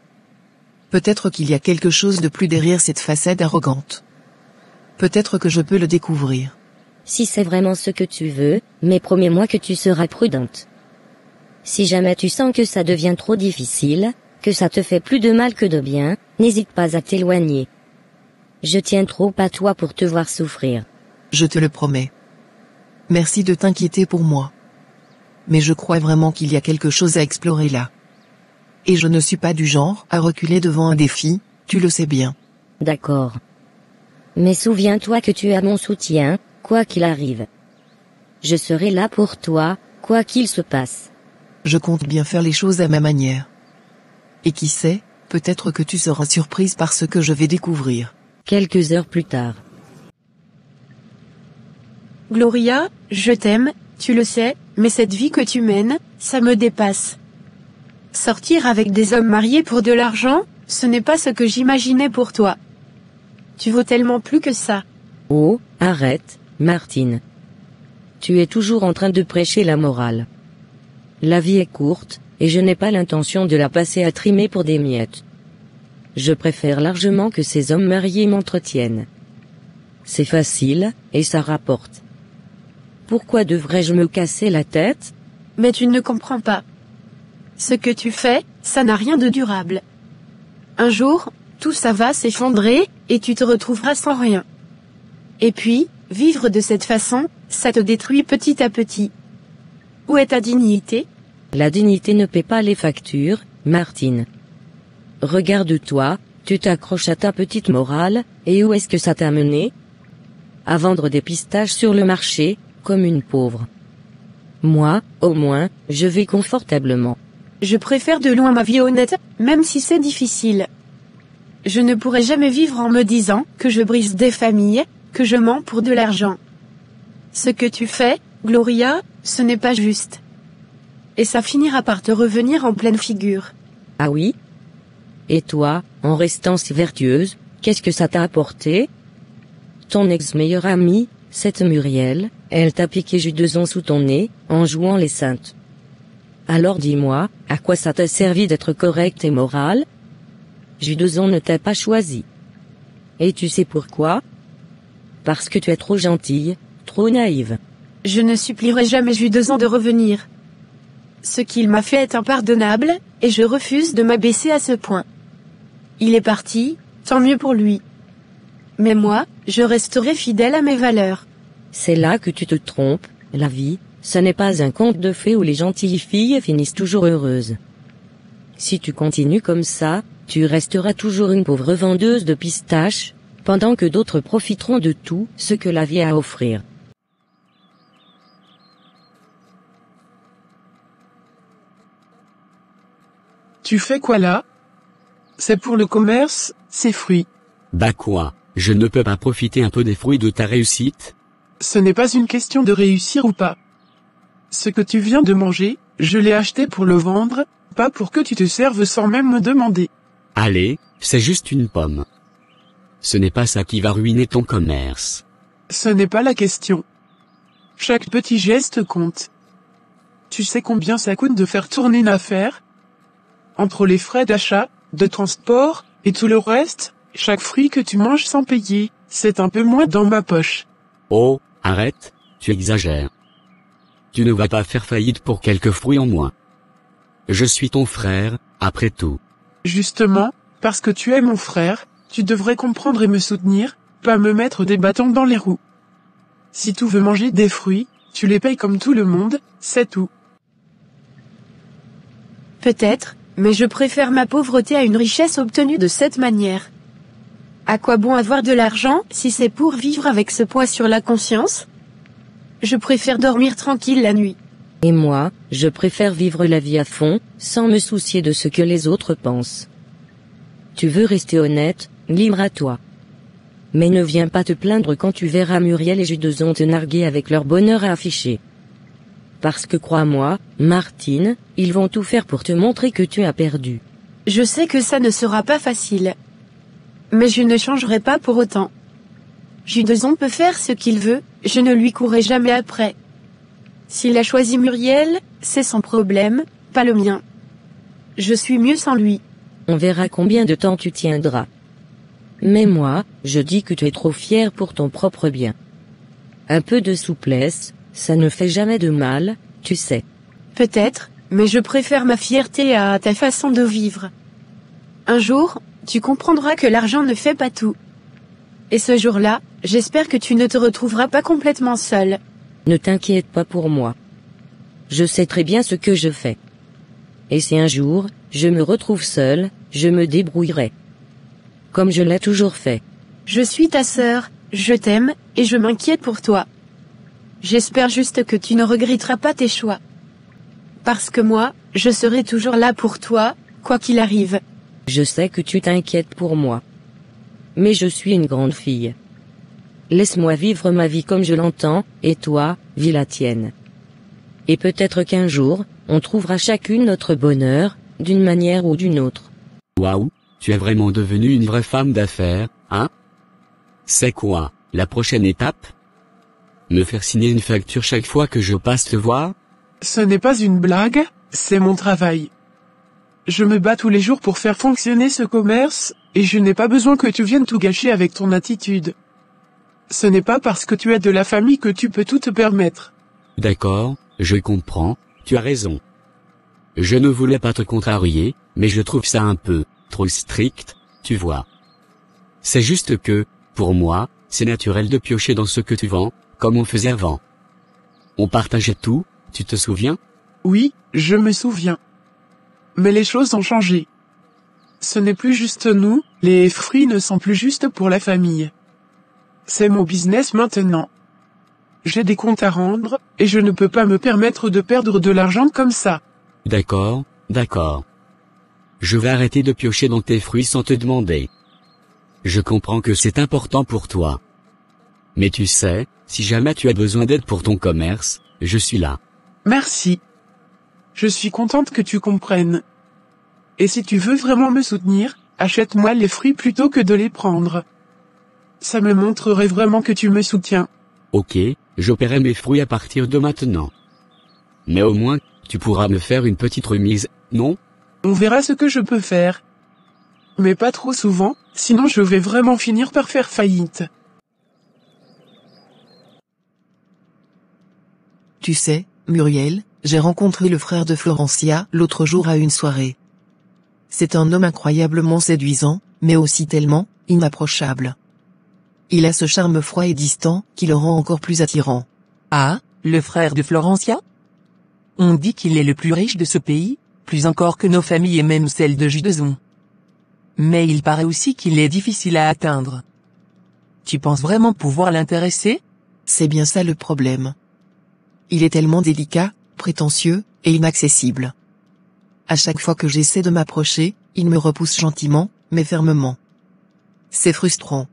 Peut-être qu'il y a quelque chose de plus derrière cette façade arrogante. Peut-être que je peux le découvrir. Si c'est vraiment ce que tu veux, mais promets-moi que tu seras prudente. Si jamais tu sens que ça devient trop difficile, que ça te fait plus de mal que de bien, n'hésite pas à t'éloigner. Je tiens trop à toi pour te voir souffrir. Je te le promets. Merci de t'inquiéter pour moi. Mais je crois vraiment qu'il y a quelque chose à explorer là. Et je ne suis pas du genre à reculer devant un défi, tu le sais bien. D'accord. Mais souviens-toi que tu as mon soutien, quoi qu'il arrive. Je serai là pour toi, quoi qu'il se passe. Je compte bien faire les choses à ma manière. Et qui sait, peut-être que tu seras surprise par ce que je vais découvrir. Quelques heures plus tard. Gloria, je t'aime, tu le sais, mais cette vie que tu mènes, ça me dépasse. Sortir avec des hommes mariés pour de l'argent, ce n'est pas ce que j'imaginais pour toi. Tu vaux tellement plus que ça. Oh, arrête, Martine. Tu es toujours en train de prêcher la morale. La vie est courte, et je n'ai pas l'intention de la passer à trimer pour des miettes. Je préfère largement que ces hommes mariés m'entretiennent. C'est facile, et ça rapporte. Pourquoi devrais-je me casser la tête? Mais tu ne comprends pas. Ce que tu fais, ça n'a rien de durable. Un jour, tout ça va s'effondrer, et tu te retrouveras sans rien. Et puis, vivre de cette façon, ça te détruit petit à petit. Où est ta dignité? La dignité ne paie pas les factures, Martine. Regarde-toi, tu t'accroches à ta petite morale, et où est-ce que ça t'a mené? À vendre des pistaches sur le marché, comme une pauvre. Moi, au moins, je vis confortablement. Je préfère de loin ma vie honnête, même si c'est difficile. Je ne pourrai jamais vivre en me disant que je brise des familles, que je mens pour de l'argent. Ce que tu fais, Gloria, ce n'est pas juste. Et ça finira par te revenir en pleine figure. Ah oui? Et toi, en restant si vertueuse, qu'est-ce que ça t'a apporté? Ton ex-meilleure amie, cette Muriel, elle t'a piqué jus de sous ton nez, en jouant les saintes. Alors dis-moi, à quoi ça t'a servi d'être correcte et morale? Jus de ne t'a pas choisi. Et tu sais pourquoi? Parce que tu es trop gentille, trop naïve. Je ne supplierai jamais Jus de revenir. Ce qu'il m'a fait est impardonnable, et je refuse de m'abaisser à ce point. Il est parti, tant mieux pour lui. Mais moi, je resterai fidèle à mes valeurs. C'est là que tu te trompes, la vie, ce n'est pas un conte de fées où les gentilles filles finissent toujours heureuses. Si tu continues comme ça, tu resteras toujours une pauvre vendeuse de pistaches, pendant que d'autres profiteront de tout ce que la vie a à offrir. Tu fais quoi là? C'est pour le commerce, ces fruits. Bah quoi, je ne peux pas profiter un peu des fruits de ta réussite? Ce n'est pas une question de réussir ou pas. Ce que tu viens de manger, je l'ai acheté pour le vendre, pas pour que tu te serves sans même me demander. Allez, c'est juste une pomme. Ce n'est pas ça qui va ruiner ton commerce. Ce n'est pas la question. Chaque petit geste compte. Tu sais combien ça coûte de faire tourner une affaire? Entre les frais d'achat, de transport, et tout le reste, chaque fruit que tu manges sans payer, c'est un peu moins dans ma poche. Oh, arrête, tu exagères. Tu ne vas pas faire faillite pour quelques fruits en moins. Je suis ton frère, après tout. Justement, parce que tu es mon frère, tu devrais comprendre et me soutenir, pas me mettre des bâtons dans les roues. Si tu veux manger des fruits, tu les payes comme tout le monde, c'est tout. Peut-être, mais je préfère ma pauvreté à une richesse obtenue de cette manière. À quoi bon avoir de l'argent si c'est pour vivre avec ce poids sur la conscience? Je préfère dormir tranquille la nuit. Et moi, je préfère vivre la vie à fond, sans me soucier de ce que les autres pensent. Tu veux rester honnête, libre à toi. Mais ne viens pas te plaindre quand tu verras Muriel et Jus de te narguer avec leur bonheur à afficher. Parce que crois-moi, Martine, ils vont tout faire pour te montrer que tu as perdu. Je sais que ça ne sera pas facile. Mais je ne changerai pas pour autant. Jus de peut faire ce qu'il veut, je ne lui courrai jamais après. S'il a choisi Muriel, c'est son problème, pas le mien. Je suis mieux sans lui. On verra combien de temps tu tiendras. Mais moi, je dis que tu es trop fier pour ton propre bien. Un peu de souplesse, ça ne fait jamais de mal, tu sais. Peut-être, mais je préfère ma fierté à ta façon de vivre. Un jour, tu comprendras que l'argent ne fait pas tout. Et ce jour-là, j'espère que tu ne te retrouveras pas complètement seul. Ne t'inquiète pas pour moi. Je sais très bien ce que je fais. Et si un jour, je me retrouve seul, je me débrouillerai. Comme je l'ai toujours fait. Je suis ta sœur, je t'aime, et je m'inquiète pour toi. J'espère juste que tu ne regretteras pas tes choix. Parce que moi, je serai toujours là pour toi, quoi qu'il arrive. Je sais que tu t'inquiètes pour moi. Mais je suis une grande fille. Laisse-moi vivre ma vie comme je l'entends, et toi, vis la tienne. Et peut-être qu'un jour, on trouvera chacune notre bonheur, d'une manière ou d'une autre. Waouh, tu es vraiment devenue une vraie femme d'affaires, hein? C'est quoi, la prochaine étape? Me faire signer une facture chaque fois que je passe te voir? Ce n'est pas une blague, c'est mon travail. Je me bats tous les jours pour faire fonctionner ce commerce, et je n'ai pas besoin que tu viennes tout gâcher avec ton attitude. Ce n'est pas parce que tu es de la famille que tu peux tout te permettre. D'accord, je comprends, tu as raison. Je ne voulais pas te contrarier, mais je trouve ça un peu trop strict, tu vois. C'est juste que, pour moi, c'est naturel de piocher dans ce que tu vends, comme on faisait avant. On partageait tout, tu te souviens? Oui, je me souviens. Mais les choses ont changé. Ce n'est plus juste nous, les fruits ne sont plus juste pour la famille. C'est mon business maintenant. J'ai des comptes à rendre, et je ne peux pas me permettre de perdre de l'argent comme ça. D'accord, d'accord. Je vais arrêter de piocher dans tes fruits sans te demander. Je comprends que c'est important pour toi. Mais tu sais, si jamais tu as besoin d'aide pour ton commerce, je suis là. Merci. Je suis contente que tu comprennes. Et si tu veux vraiment me soutenir, achète-moi les fruits plutôt que de les prendre. Ça me montrerait vraiment que tu me soutiens. Ok, j'opérerai mes fruits à partir de maintenant. Mais au moins, tu pourras me faire une petite remise, non? On verra ce que je peux faire. Mais pas trop souvent, sinon je vais vraiment finir par faire faillite. Tu sais, Muriel, j'ai rencontré le frère de Florencia l'autre jour à une soirée. C'est un homme incroyablement séduisant, mais aussi tellement inapprochable. Il a ce charme froid et distant qui le rend encore plus attirant. Ah, le frère de Florencia? On dit qu'il est le plus riche de ce pays, plus encore que nos familles et même celle de Judeson. Mais il paraît aussi qu'il est difficile à atteindre. Tu penses vraiment pouvoir l'intéresser? C'est bien ça le problème. Il est tellement délicat, prétentieux, et inaccessible. À chaque fois que j'essaie de m'approcher, il me repousse gentiment, mais fermement. C'est frustrant.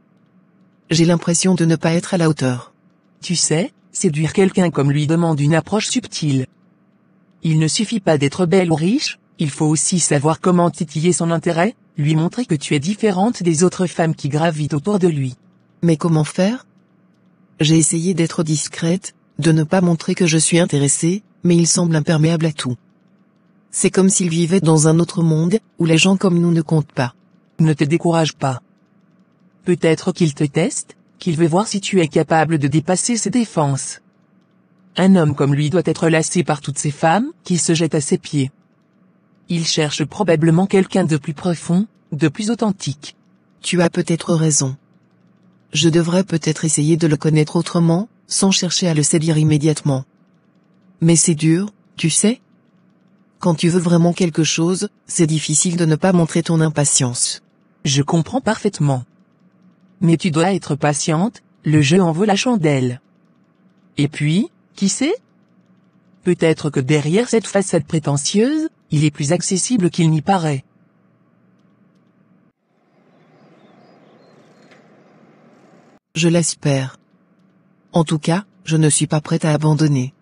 J'ai l'impression de ne pas être à la hauteur. Tu sais, séduire quelqu'un comme lui demande une approche subtile. Il ne suffit pas d'être belle ou riche, il faut aussi savoir comment titiller son intérêt, lui montrer que tu es différente des autres femmes qui gravitent autour de lui. Mais comment faire? J'ai essayé d'être discrète, de ne pas montrer que je suis intéressée, mais il semble imperméable à tout. C'est comme s'il vivait dans un autre monde, où les gens comme nous ne comptent pas. Ne te décourage pas. Peut-être qu'il te teste, qu'il veut voir si tu es capable de dépasser ses défenses. Un homme comme lui doit être lassé par toutes ces femmes qui se jettent à ses pieds. Il cherche probablement quelqu'un de plus profond, de plus authentique. Tu as peut-être raison. Je devrais peut-être essayer de le connaître autrement, sans chercher à le séduire immédiatement. Mais c'est dur, tu sais. Quand tu veux vraiment quelque chose, c'est difficile de ne pas montrer ton impatience. Je comprends parfaitement. Mais tu dois être patiente, le jeu en vaut la chandelle. Et puis, qui sait? Peut-être que derrière cette façade prétentieuse, il est plus accessible qu'il n'y paraît. Je l'espère. En tout cas, je ne suis pas prête à abandonner.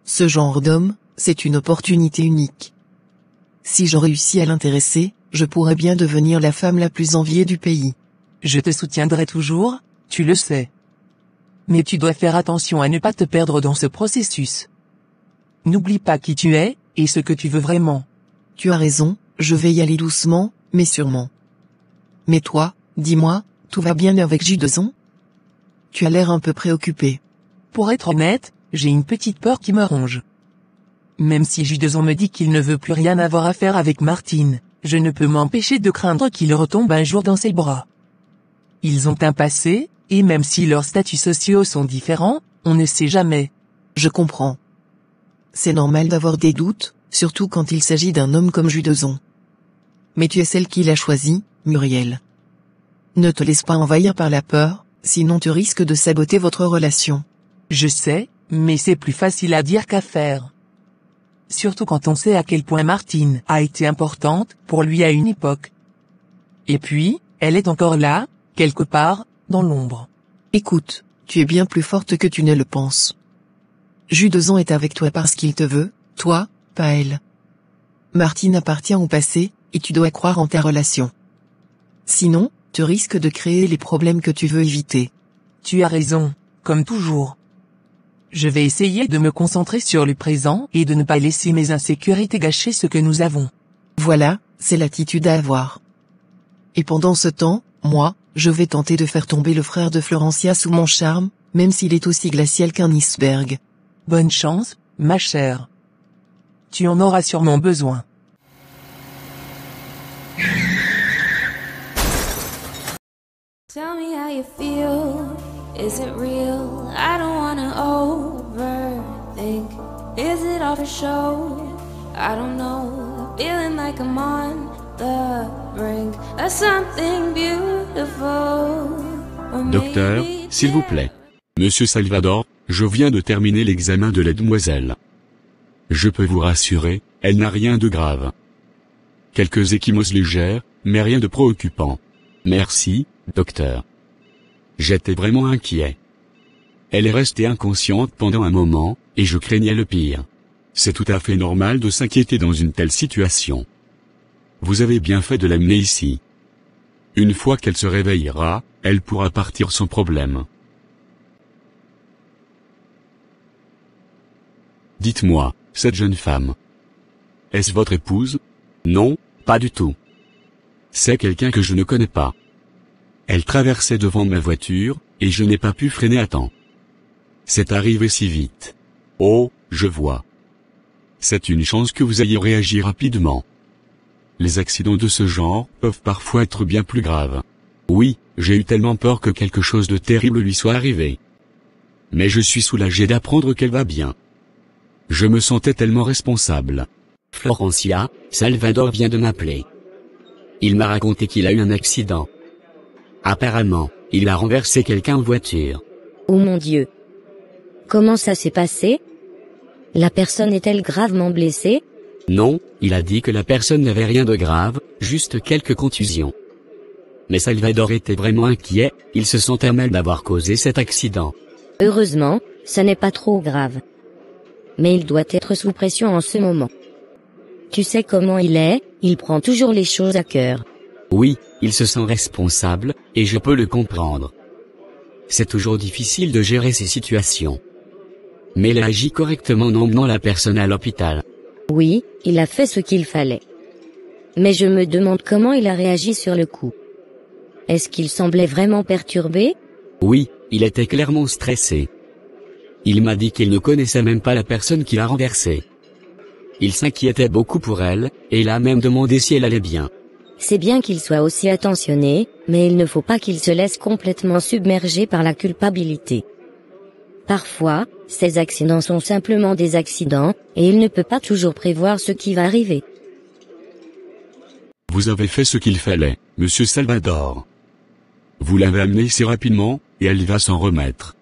Ce genre d'homme, c'est une opportunité unique. Si je réussis à l'intéresser, je pourrais bien devenir la femme la plus enviée du pays. Je te soutiendrai toujours, tu le sais. Mais tu dois faire attention à ne pas te perdre dans ce processus. N'oublie pas qui tu es, et ce que tu veux vraiment. Tu as raison, je vais y aller doucement, mais sûrement. Mais toi, dis-moi, tout va bien avec Judeson? Tu as l'air un peu préoccupé. Pour être honnête, j'ai une petite peur qui me ronge. Même si Judeson me dit qu'il ne veut plus rien avoir à faire avec Martine, je ne peux m'empêcher de craindre qu'il retombe un jour dans ses bras. Ils ont un passé, et même si leurs statuts sociaux sont différents, on ne sait jamais. Je comprends. C'est normal d'avoir des doutes, surtout quand il s'agit d'un homme comme Judeson. Mais tu es celle qu'il a choisie, Muriel. Ne te laisse pas envahir par la peur, sinon tu risques de saboter votre relation. Je sais, mais c'est plus facile à dire qu'à faire. Surtout quand on sait à quel point Martine a été importante pour lui à une époque. Et puis, elle est encore là, quelque part, dans l'ombre. Écoute, tu es bien plus forte que tu ne le penses. Judeson est avec toi parce qu'il te veut, toi, pas elle. Martine appartient au passé, et tu dois croire en ta relation. Sinon, tu risques de créer les problèmes que tu veux éviter. Tu as raison, comme toujours. Je vais essayer de me concentrer sur le présent et de ne pas laisser mes insécurités gâcher ce que nous avons. Voilà, c'est l'attitude à avoir. Et pendant ce temps, moi, je vais tenter de faire tomber le frère de Florencia sous mon charme, même s'il est aussi glacial qu'un iceberg. Bonne chance, ma chère. Tu en auras sûrement besoin. Tell me how you feel. Is it real? I don't wanna overthink. Is it all for show? I don't know. Feeling like I'm on the brink of something beautiful. Or Docteur, maybe s'il vous plaît. Monsieur Salvador, Je viens de terminer l'examen de la demoiselle. Je peux vous rassurer, elle n'a rien de grave. Quelques ecchymoses légères, mais rien de préoccupant. Merci, docteur. J'étais vraiment inquiet. Elle est restée inconsciente pendant un moment, et je craignais le pire. C'est tout à fait normal de s'inquiéter dans une telle situation. Vous avez bien fait de l'amener ici. Une fois qu'elle se réveillera, elle pourra partir sans problème. Dites-moi, cette jeune femme. Est-ce votre épouse? Non, pas du tout. C'est quelqu'un que je ne connais pas. Elle traversait devant ma voiture, et je n'ai pas pu freiner à temps. C'est arrivé si vite. Oh, je vois. C'est une chance que vous ayez réagi rapidement. Les accidents de ce genre peuvent parfois être bien plus graves. Oui, j'ai eu tellement peur que quelque chose de terrible lui soit arrivé. Mais je suis soulagé d'apprendre qu'elle va bien. Je me sentais tellement responsable. Florencia, Salvador vient de m'appeler. Il m'a raconté qu'il a eu un accident. Apparemment, il a renversé quelqu'un en voiture. Oh mon Dieu. Comment ça s'est passé? La personne est-elle gravement blessée? Non, il a dit que la personne n'avait rien de grave, juste quelques contusions. Mais Salvador était vraiment inquiet, il se sentait mal d'avoir causé cet accident. Heureusement, ça n'est pas trop grave. Mais il doit être sous pression en ce moment. Tu sais comment il est, il prend toujours les choses à cœur. Oui, il se sent responsable, et je peux le comprendre. C'est toujours difficile de gérer ces situations. Mais il a agi correctement en emmenant la personne à l'hôpital. Oui, il a fait ce qu'il fallait. Mais je me demande comment il a réagi sur le coup. Est-ce qu'il semblait vraiment perturbé? Oui, il était clairement stressé. Il m'a dit qu'il ne connaissait même pas la personne qui l'a renversé. Il s'inquiétait beaucoup pour elle, et il a même demandé si elle allait bien. C'est bien qu'il soit aussi attentionné, mais il ne faut pas qu'il se laisse complètement submerger par la culpabilité. Parfois, ces accidents sont simplement des accidents, et il ne peut pas toujours prévoir ce qui va arriver. Vous avez fait ce qu'il fallait, monsieur Salvador. Vous l'avez amenée si rapidement, et elle va s'en remettre.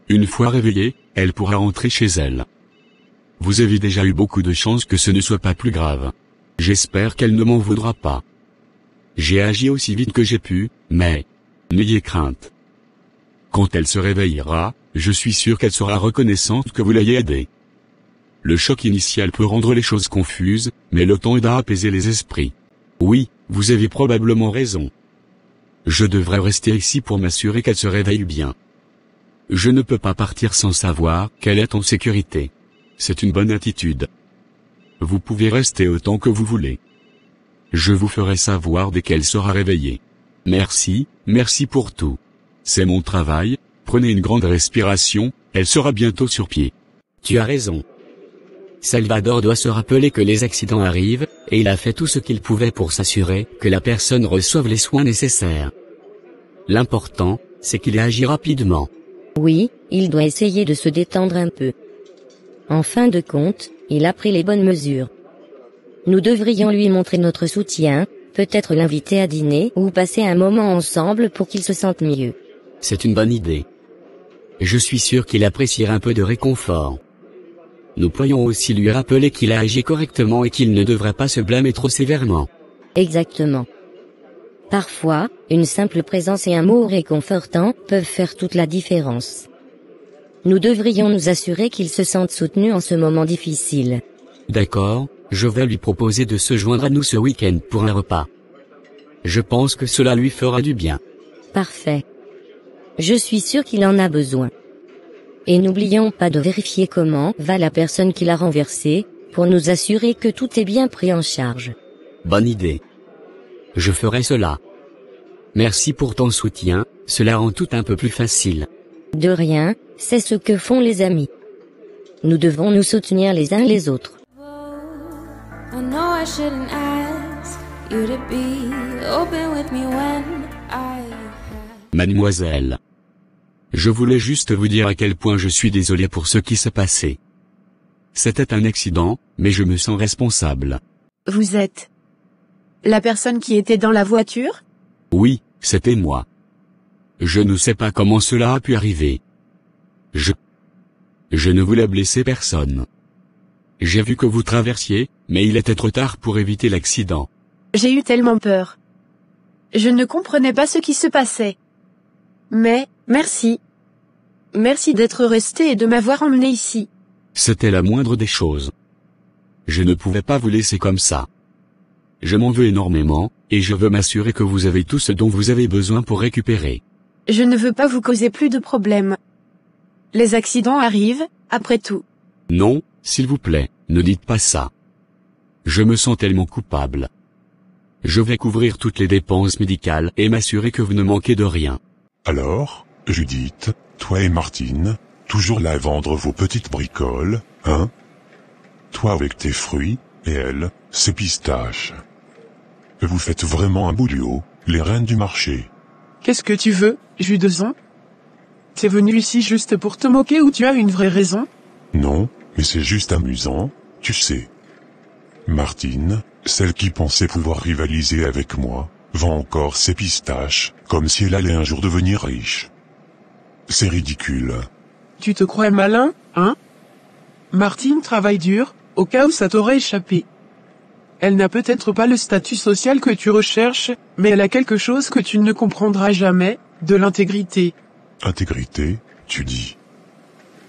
Une fois réveillée, elle pourra rentrer chez elle. Vous avez déjà eu beaucoup de chance que ce ne soit pas plus grave. J'espère qu'elle ne m'en voudra pas. J'ai agi aussi vite que j'ai pu, mais n'ayez crainte. Quand elle se réveillera, je suis sûr qu'elle sera reconnaissante que vous l'ayez aidée. Le choc initial peut rendre les choses confuses, mais le temps aida à apaiser les esprits. Oui, vous avez probablement raison. Je devrais rester ici pour m'assurer qu'elle se réveille bien. Je ne peux pas partir sans savoir qu'elle est en sécurité. C'est une bonne attitude. Vous pouvez rester autant que vous voulez. Je vous ferai savoir dès qu'elle sera réveillée. Merci, merci pour tout. C'est mon travail, prenez une grande respiration, elle sera bientôt sur pied. Tu as raison. Salvador doit se rappeler que les accidents arrivent, et il a fait tout ce qu'il pouvait pour s'assurer que la personne reçoive les soins nécessaires. L'important, c'est qu'il ait agi rapidement. Oui, il doit essayer de se détendre un peu. En fin de compte, il a pris les bonnes mesures. Nous devrions lui montrer notre soutien, peut-être l'inviter à dîner ou passer un moment ensemble pour qu'il se sente mieux. C'est une bonne idée. Je suis sûr qu'il appréciera un peu de réconfort. Nous pourrions aussi lui rappeler qu'il a agi correctement et qu'il ne devrait pas se blâmer trop sévèrement. Exactement. Parfois, une simple présence et un mot réconfortant peuvent faire toute la différence. Nous devrions nous assurer qu'il se sente soutenu en ce moment difficile. D'accord, je vais lui proposer de se joindre à nous ce week-end pour un repas. Je pense que cela lui fera du bien. Parfait. Je suis sûr qu'il en a besoin. Et n'oublions pas de vérifier comment va la personne qui l'a renversé, pour nous assurer que tout est bien pris en charge. Bonne idée. Je ferai cela. Merci pour ton soutien, cela rend tout un peu plus facile. De rien, c'est ce que font les amis. Nous devons nous soutenir les uns les autres. I know I shouldn't ask you to be open with me when I Mademoiselle. Je voulais juste vous dire à quel point je suis désolé pour ce qui s'est passé. C'était un accident, mais je me sens responsable. Vous êtes la personne qui était dans la voiture? Oui, c'était moi. Je ne sais pas comment cela a pu arriver. Je ne voulais blesser personne. J'ai vu que vous traversiez, mais il était trop tard pour éviter l'accident. J'ai eu tellement peur. Je ne comprenais pas ce qui se passait. Mais, merci. Merci d'être resté et de m'avoir emmené ici. C'était la moindre des choses. Je ne pouvais pas vous laisser comme ça. Je m'en veux énormément, et je veux m'assurer que vous avez tout ce dont vous avez besoin pour récupérer. Je ne veux pas vous causer plus de problèmes. Les accidents arrivent, après tout. Non, s'il vous plaît, ne dites pas ça. Je me sens tellement coupable. Je vais couvrir toutes les dépenses médicales et m'assurer que vous ne manquez de rien. Alors, Judith, toi et Martine, toujours là à vendre vos petites bricoles, hein? Toi avec tes fruits, et elle, ses pistaches. Vous faites vraiment un beau duo, les reines du marché. Qu'est-ce que tu veux, Judeson? T'es venu ici juste pour te moquer ou tu as une vraie raison? Non, mais c'est juste amusant, tu sais. Martine, celle qui pensait pouvoir rivaliser avec moi, vend encore ses pistaches, comme si elle allait un jour devenir riche. C'est ridicule. Tu te crois malin, hein? Martine travaille dur, au cas où ça t'aurait échappé. Elle n'a peut-être pas le statut social que tu recherches, mais elle a quelque chose que tu ne comprendras jamais, de l'intégrité. Intégrité, tu dis.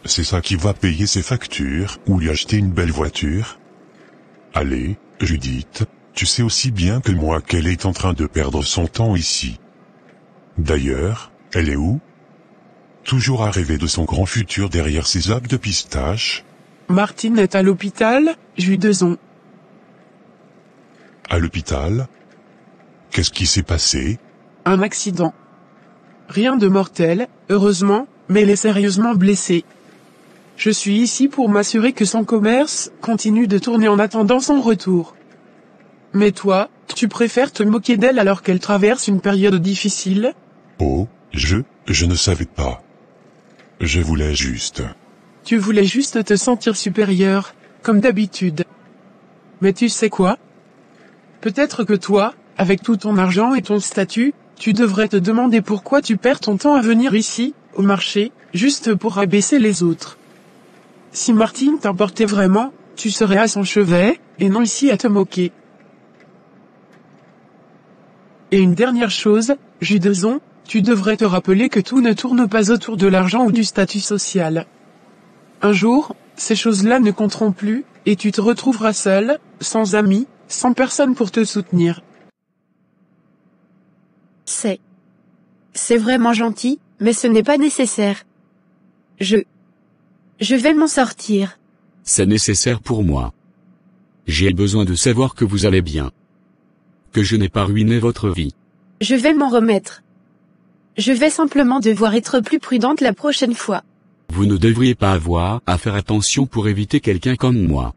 C'est ça qui va payer ses factures, ou lui acheter une belle voiture? Allez, Judith, tu sais aussi bien que moi qu'elle est en train de perdre son temps ici. D'ailleurs, elle est où? Toujours à rêver de son grand futur derrière ses sacs de pistaches? Martine est à l'hôpital, Judeson. À l'hôpital? Qu'est-ce qui s'est passé? Un accident. Rien de mortel, heureusement, mais elle est sérieusement blessée. Je suis ici pour m'assurer que son commerce continue de tourner en attendant son retour. Mais toi, tu préfères te moquer d'elle alors qu'elle traverse une période difficile? Oh, je ne savais pas. Je voulais juste... Tu voulais juste te sentir supérieur, comme d'habitude. Mais tu sais quoi? Peut-être que toi, avec tout ton argent et ton statut, tu devrais te demander pourquoi tu perds ton temps à venir ici, au marché, juste pour abaisser les autres. Si Martine t'importait vraiment, tu serais à son chevet, et non ici à te moquer. Et une dernière chose, Judeson, tu devrais te rappeler que tout ne tourne pas autour de l'argent ou du statut social. Un jour, ces choses-là ne compteront plus, et tu te retrouveras seul, sans amis, sans personne pour te soutenir. C'est vraiment gentil, mais ce n'est pas nécessaire. Je vais m'en sortir. C'est nécessaire pour moi. J'ai besoin de savoir que vous allez bien. Que je n'ai pas ruiné votre vie. Je vais m'en remettre. Je vais simplement devoir être plus prudente la prochaine fois. Vous ne devriez pas avoir à faire attention pour éviter quelqu'un comme moi.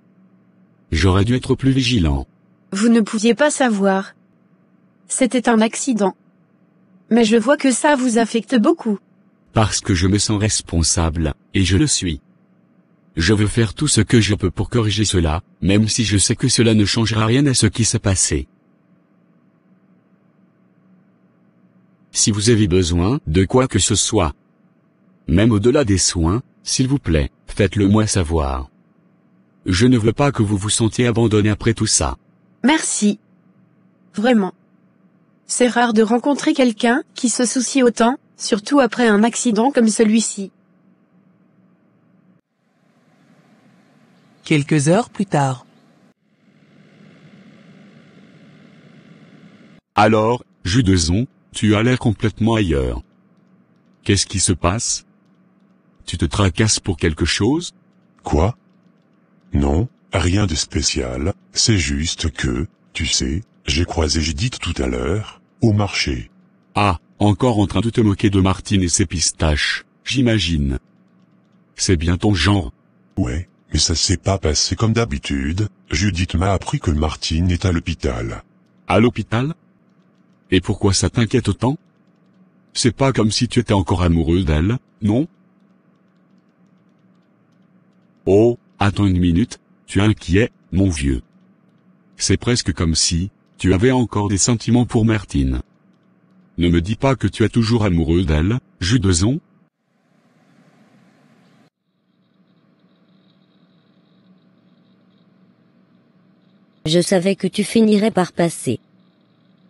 J'aurais dû être plus vigilant. Vous ne pouviez pas savoir. C'était un accident. Mais je vois que ça vous affecte beaucoup. Parce que je me sens responsable, et je le suis. Je veux faire tout ce que je peux pour corriger cela, même si je sais que cela ne changera rien à ce qui s'est passé. Si vous avez besoin de quoi que ce soit, même au-delà des soins, s'il vous plaît, faites-le moi savoir. Je ne veux pas que vous vous sentiez abandonné après tout ça. Merci. Vraiment. C'est rare de rencontrer quelqu'un qui se soucie autant, surtout après un accident comme celui-ci. Quelques heures plus tard. Alors, Judeson, tu as l'air complètement ailleurs. Qu'est-ce qui se passe? Tu te tracasses pour quelque chose? Quoi? Non, rien de spécial, c'est juste que, tu sais, j'ai croisé Judith tout à l'heure, au marché. Ah, encore en train de te moquer de Martine et ses pistaches, j'imagine. C'est bien ton genre. Ouais, mais ça s'est pas passé comme d'habitude, Judith m'a appris que Martine est à l'hôpital. À l'hôpital? Et pourquoi ça t'inquiète autant? C'est pas comme si tu étais encore amoureux d'elle, non? Oh, attends une minute, tu es inquiet, mon vieux. C'est presque comme si, tu avais encore des sentiments pour Martine. Ne me dis pas que tu es toujours amoureux d'elle, Judeson. Je savais que tu finirais par passer.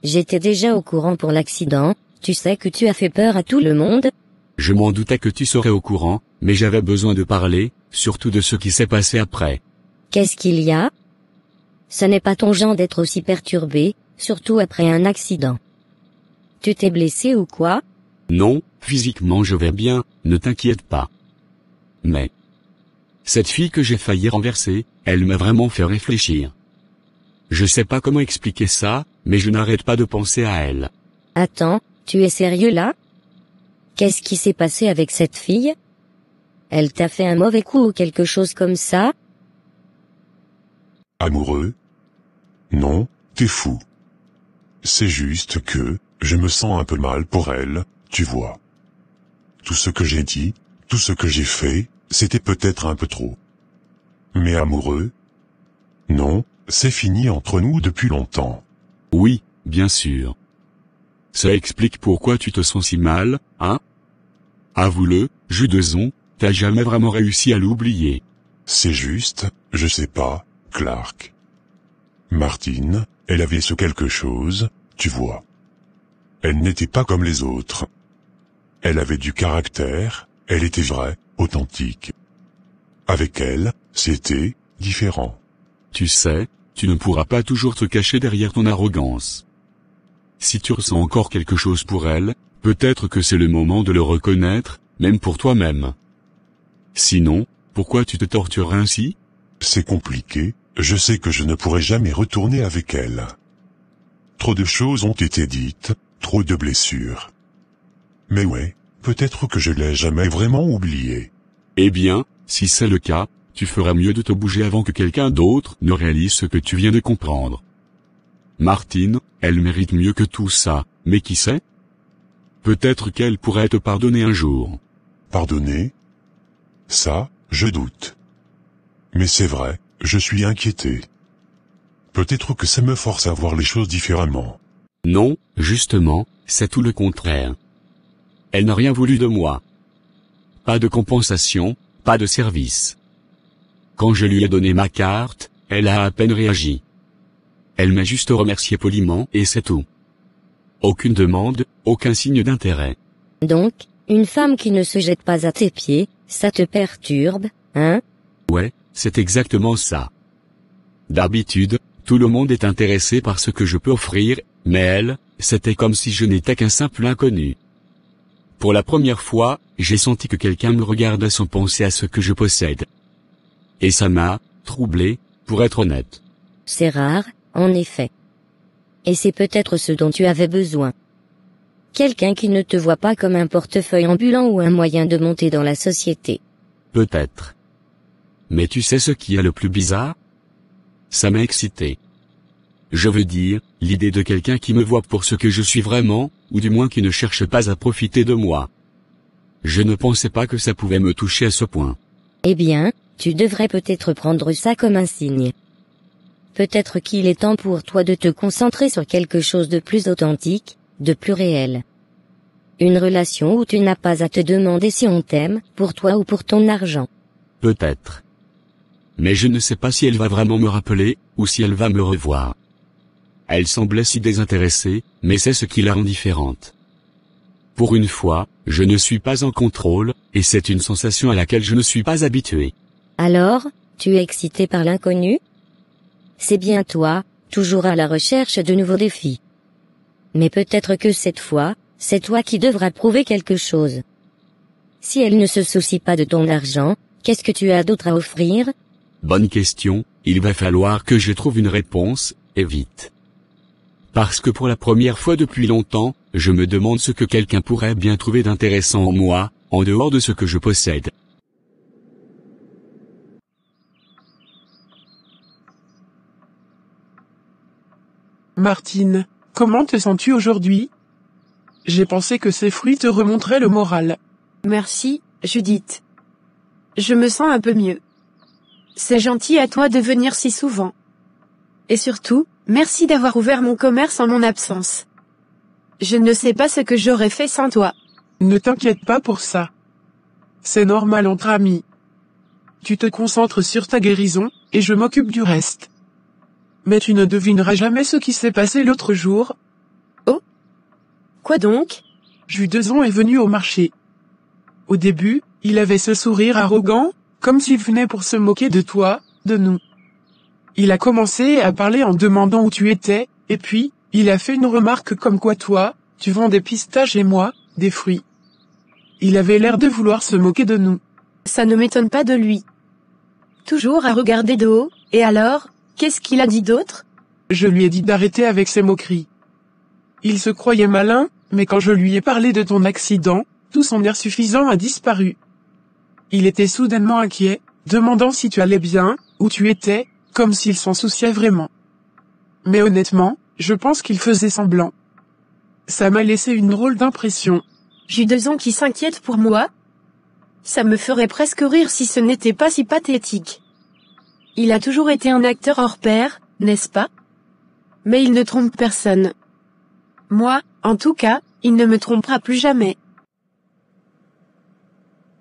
J'étais déjà au courant pour l'accident, tu sais que tu as fait peur à tout le monde. Je m'en doutais que tu serais au courant, mais j'avais besoin de parler, surtout de ce qui s'est passé après. Qu'est-ce qu'il y a? Ce n'est pas ton genre d'être aussi perturbé, surtout après un accident. Tu t'es blessé ou quoi? Non, physiquement je vais bien, ne t'inquiète pas. Mais cette fille que j'ai failli renverser, elle m'a vraiment fait réfléchir. Je sais pas comment expliquer ça, mais je n'arrête pas de penser à elle. Attends, tu es sérieux là? Qu'est-ce qui s'est passé avec cette fille? Elle t'a fait un mauvais coup ou quelque chose comme ça? Amoureux? Non, t'es fou. C'est juste que, je me sens un peu mal pour elle, tu vois. Tout ce que j'ai dit, tout ce que j'ai fait, c'était peut-être un peu trop. Mais amoureux? Non, c'est fini entre nous depuis longtemps. Oui, bien sûr. Ça explique pourquoi tu te sens si mal, hein? Avoue-le, Judeson, t'as jamais vraiment réussi à l'oublier. C'est juste, je sais pas, Clark. Martine, elle avait ce quelque chose, tu vois. Elle n'était pas comme les autres. Elle avait du caractère, elle était vraie, authentique. Avec elle, c'était différent. Tu sais, tu ne pourras pas toujours te cacher derrière ton arrogance. Si tu ressens encore quelque chose pour elle, peut-être que c'est le moment de le reconnaître, même pour toi-même. Sinon, pourquoi tu te torturerais ainsi? C'est compliqué, je sais que je ne pourrai jamais retourner avec elle. Trop de choses ont été dites, trop de blessures. Mais ouais, peut-être que je l'ai jamais vraiment oublié. Eh bien, si c'est le cas, tu feras mieux de te bouger avant que quelqu'un d'autre ne réalise ce que tu viens de comprendre. Martine, elle mérite mieux que tout ça, mais qui sait? Peut-être qu'elle pourrait te pardonner un jour. Pardonner? Ça, je doute. Mais c'est vrai, je suis inquiété. Peut-être que ça me force à voir les choses différemment. Non, justement, c'est tout le contraire. Elle n'a rien voulu de moi. Pas de compensation, pas de service. Quand je lui ai donné ma carte, elle a à peine réagi. Elle m'a juste remercié poliment et c'est tout. Aucune demande, aucun signe d'intérêt. Donc, une femme qui ne se jette pas à tes pieds, ça te perturbe, hein? Ouais, c'est exactement ça. D'habitude, tout le monde est intéressé par ce que je peux offrir, mais elle, c'était comme si je n'étais qu'un simple inconnu. Pour la première fois, j'ai senti que quelqu'un me regardait sans penser à ce que je possède. Et ça m'a troublé, pour être honnête. C'est rare, en effet. Et c'est peut-être ce dont tu avais besoin. Quelqu'un qui ne te voit pas comme un portefeuille ambulant ou un moyen de monter dans la société. Peut-être. Mais tu sais ce qui est le plus bizarre? Ça m'a excité. Je veux dire, l'idée de quelqu'un qui me voit pour ce que je suis vraiment, ou du moins qui ne cherche pas à profiter de moi. Je ne pensais pas que ça pouvait me toucher à ce point. Eh bien, tu devrais peut-être prendre ça comme un signe. Peut-être qu'il est temps pour toi de te concentrer sur quelque chose de plus authentique, de plus réel. Une relation où tu n'as pas à te demander si on t'aime, pour toi ou pour ton argent. Peut-être. Mais je ne sais pas si elle va vraiment me rappeler, ou si elle va me revoir. Elle semblait si désintéressée, mais c'est ce qui la rend différente. Pour une fois, je ne suis pas en contrôle, et c'est une sensation à laquelle je ne suis pas habitué. Alors, tu es excité par l'inconnu? C'est bien toi, toujours à la recherche de nouveaux défis. Mais peut-être que cette fois, c'est toi qui devras prouver quelque chose. Si elle ne se soucie pas de ton argent, qu'est-ce que tu as d'autre à offrir? Bonne question, il va falloir que je trouve une réponse, et vite. Parce que pour la première fois depuis longtemps, je me demande ce que quelqu'un pourrait bien trouver d'intéressant en moi, en dehors de ce que je possède. Martine, comment te sens-tu aujourd'hui? J'ai pensé que ces fruits te remonteraient le moral. Merci, Judith. Je me sens un peu mieux. C'est gentil à toi de venir si souvent. Et surtout, merci d'avoir ouvert mon commerce en mon absence. Je ne sais pas ce que j'aurais fait sans toi. Ne t'inquiète pas pour ça. C'est normal entre amis. Tu te concentres sur ta guérison, et je m'occupe du reste. Mais tu ne devineras jamais ce qui s'est passé l'autre jour. Oh? Quoi donc? Judeson est venu au marché. Au début, il avait ce sourire arrogant, comme s'il venait pour se moquer de toi, de nous. Il a commencé à parler en demandant où tu étais, et puis, il a fait une remarque comme quoi toi, tu vends des pistaches et moi, des fruits. Il avait l'air de vouloir se moquer de nous. Ça ne m'étonne pas de lui. Toujours à regarder de haut, et alors, qu'est-ce qu'il a dit d'autre? Je lui ai dit d'arrêter avec ses moqueries. Il se croyait malin, mais quand je lui ai parlé de ton accident, tout son air suffisant a disparu. Il était soudainement inquiet, demandant si tu allais bien, où tu étais, comme s'il s'en souciait vraiment. Mais honnêtement, je pense qu'il faisait semblant. Ça m'a laissé une drôle d'impression. Judeson qui s'inquiète pour moi? Ça me ferait presque rire si ce n'était pas si pathétique. Il a toujours été un acteur hors pair, n'est-ce pas? Mais il ne trompe personne. Moi, en tout cas, il ne me trompera plus jamais.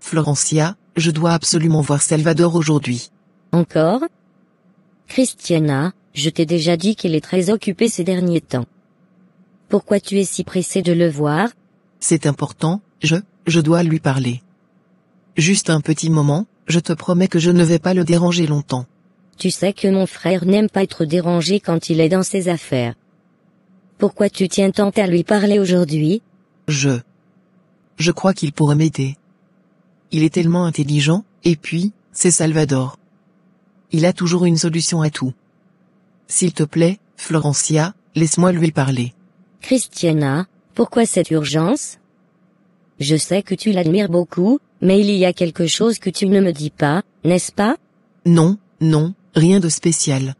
Florencia, je dois absolument voir Salvador aujourd'hui. Encore? Christiana, je t'ai déjà dit qu'il est très occupé ces derniers temps. Pourquoi tu es si pressée de le voir? C'est important, je dois lui parler. Juste un petit moment, je te promets que je ne vais pas le déranger longtemps. Tu sais que mon frère n'aime pas être dérangé quand il est dans ses affaires. Pourquoi tu tiens tant à lui parler aujourd'hui? Je crois qu'il pourrait m'aider. Il est tellement intelligent, et puis, c'est Salvador. Il a toujours une solution à tout. S'il te plaît, Florencia, laisse-moi lui parler. Christiana, pourquoi cette urgence? Je sais que tu l'admires beaucoup, mais il y a quelque chose que tu ne me dis pas, n'est-ce pas? Non, rien de spécial.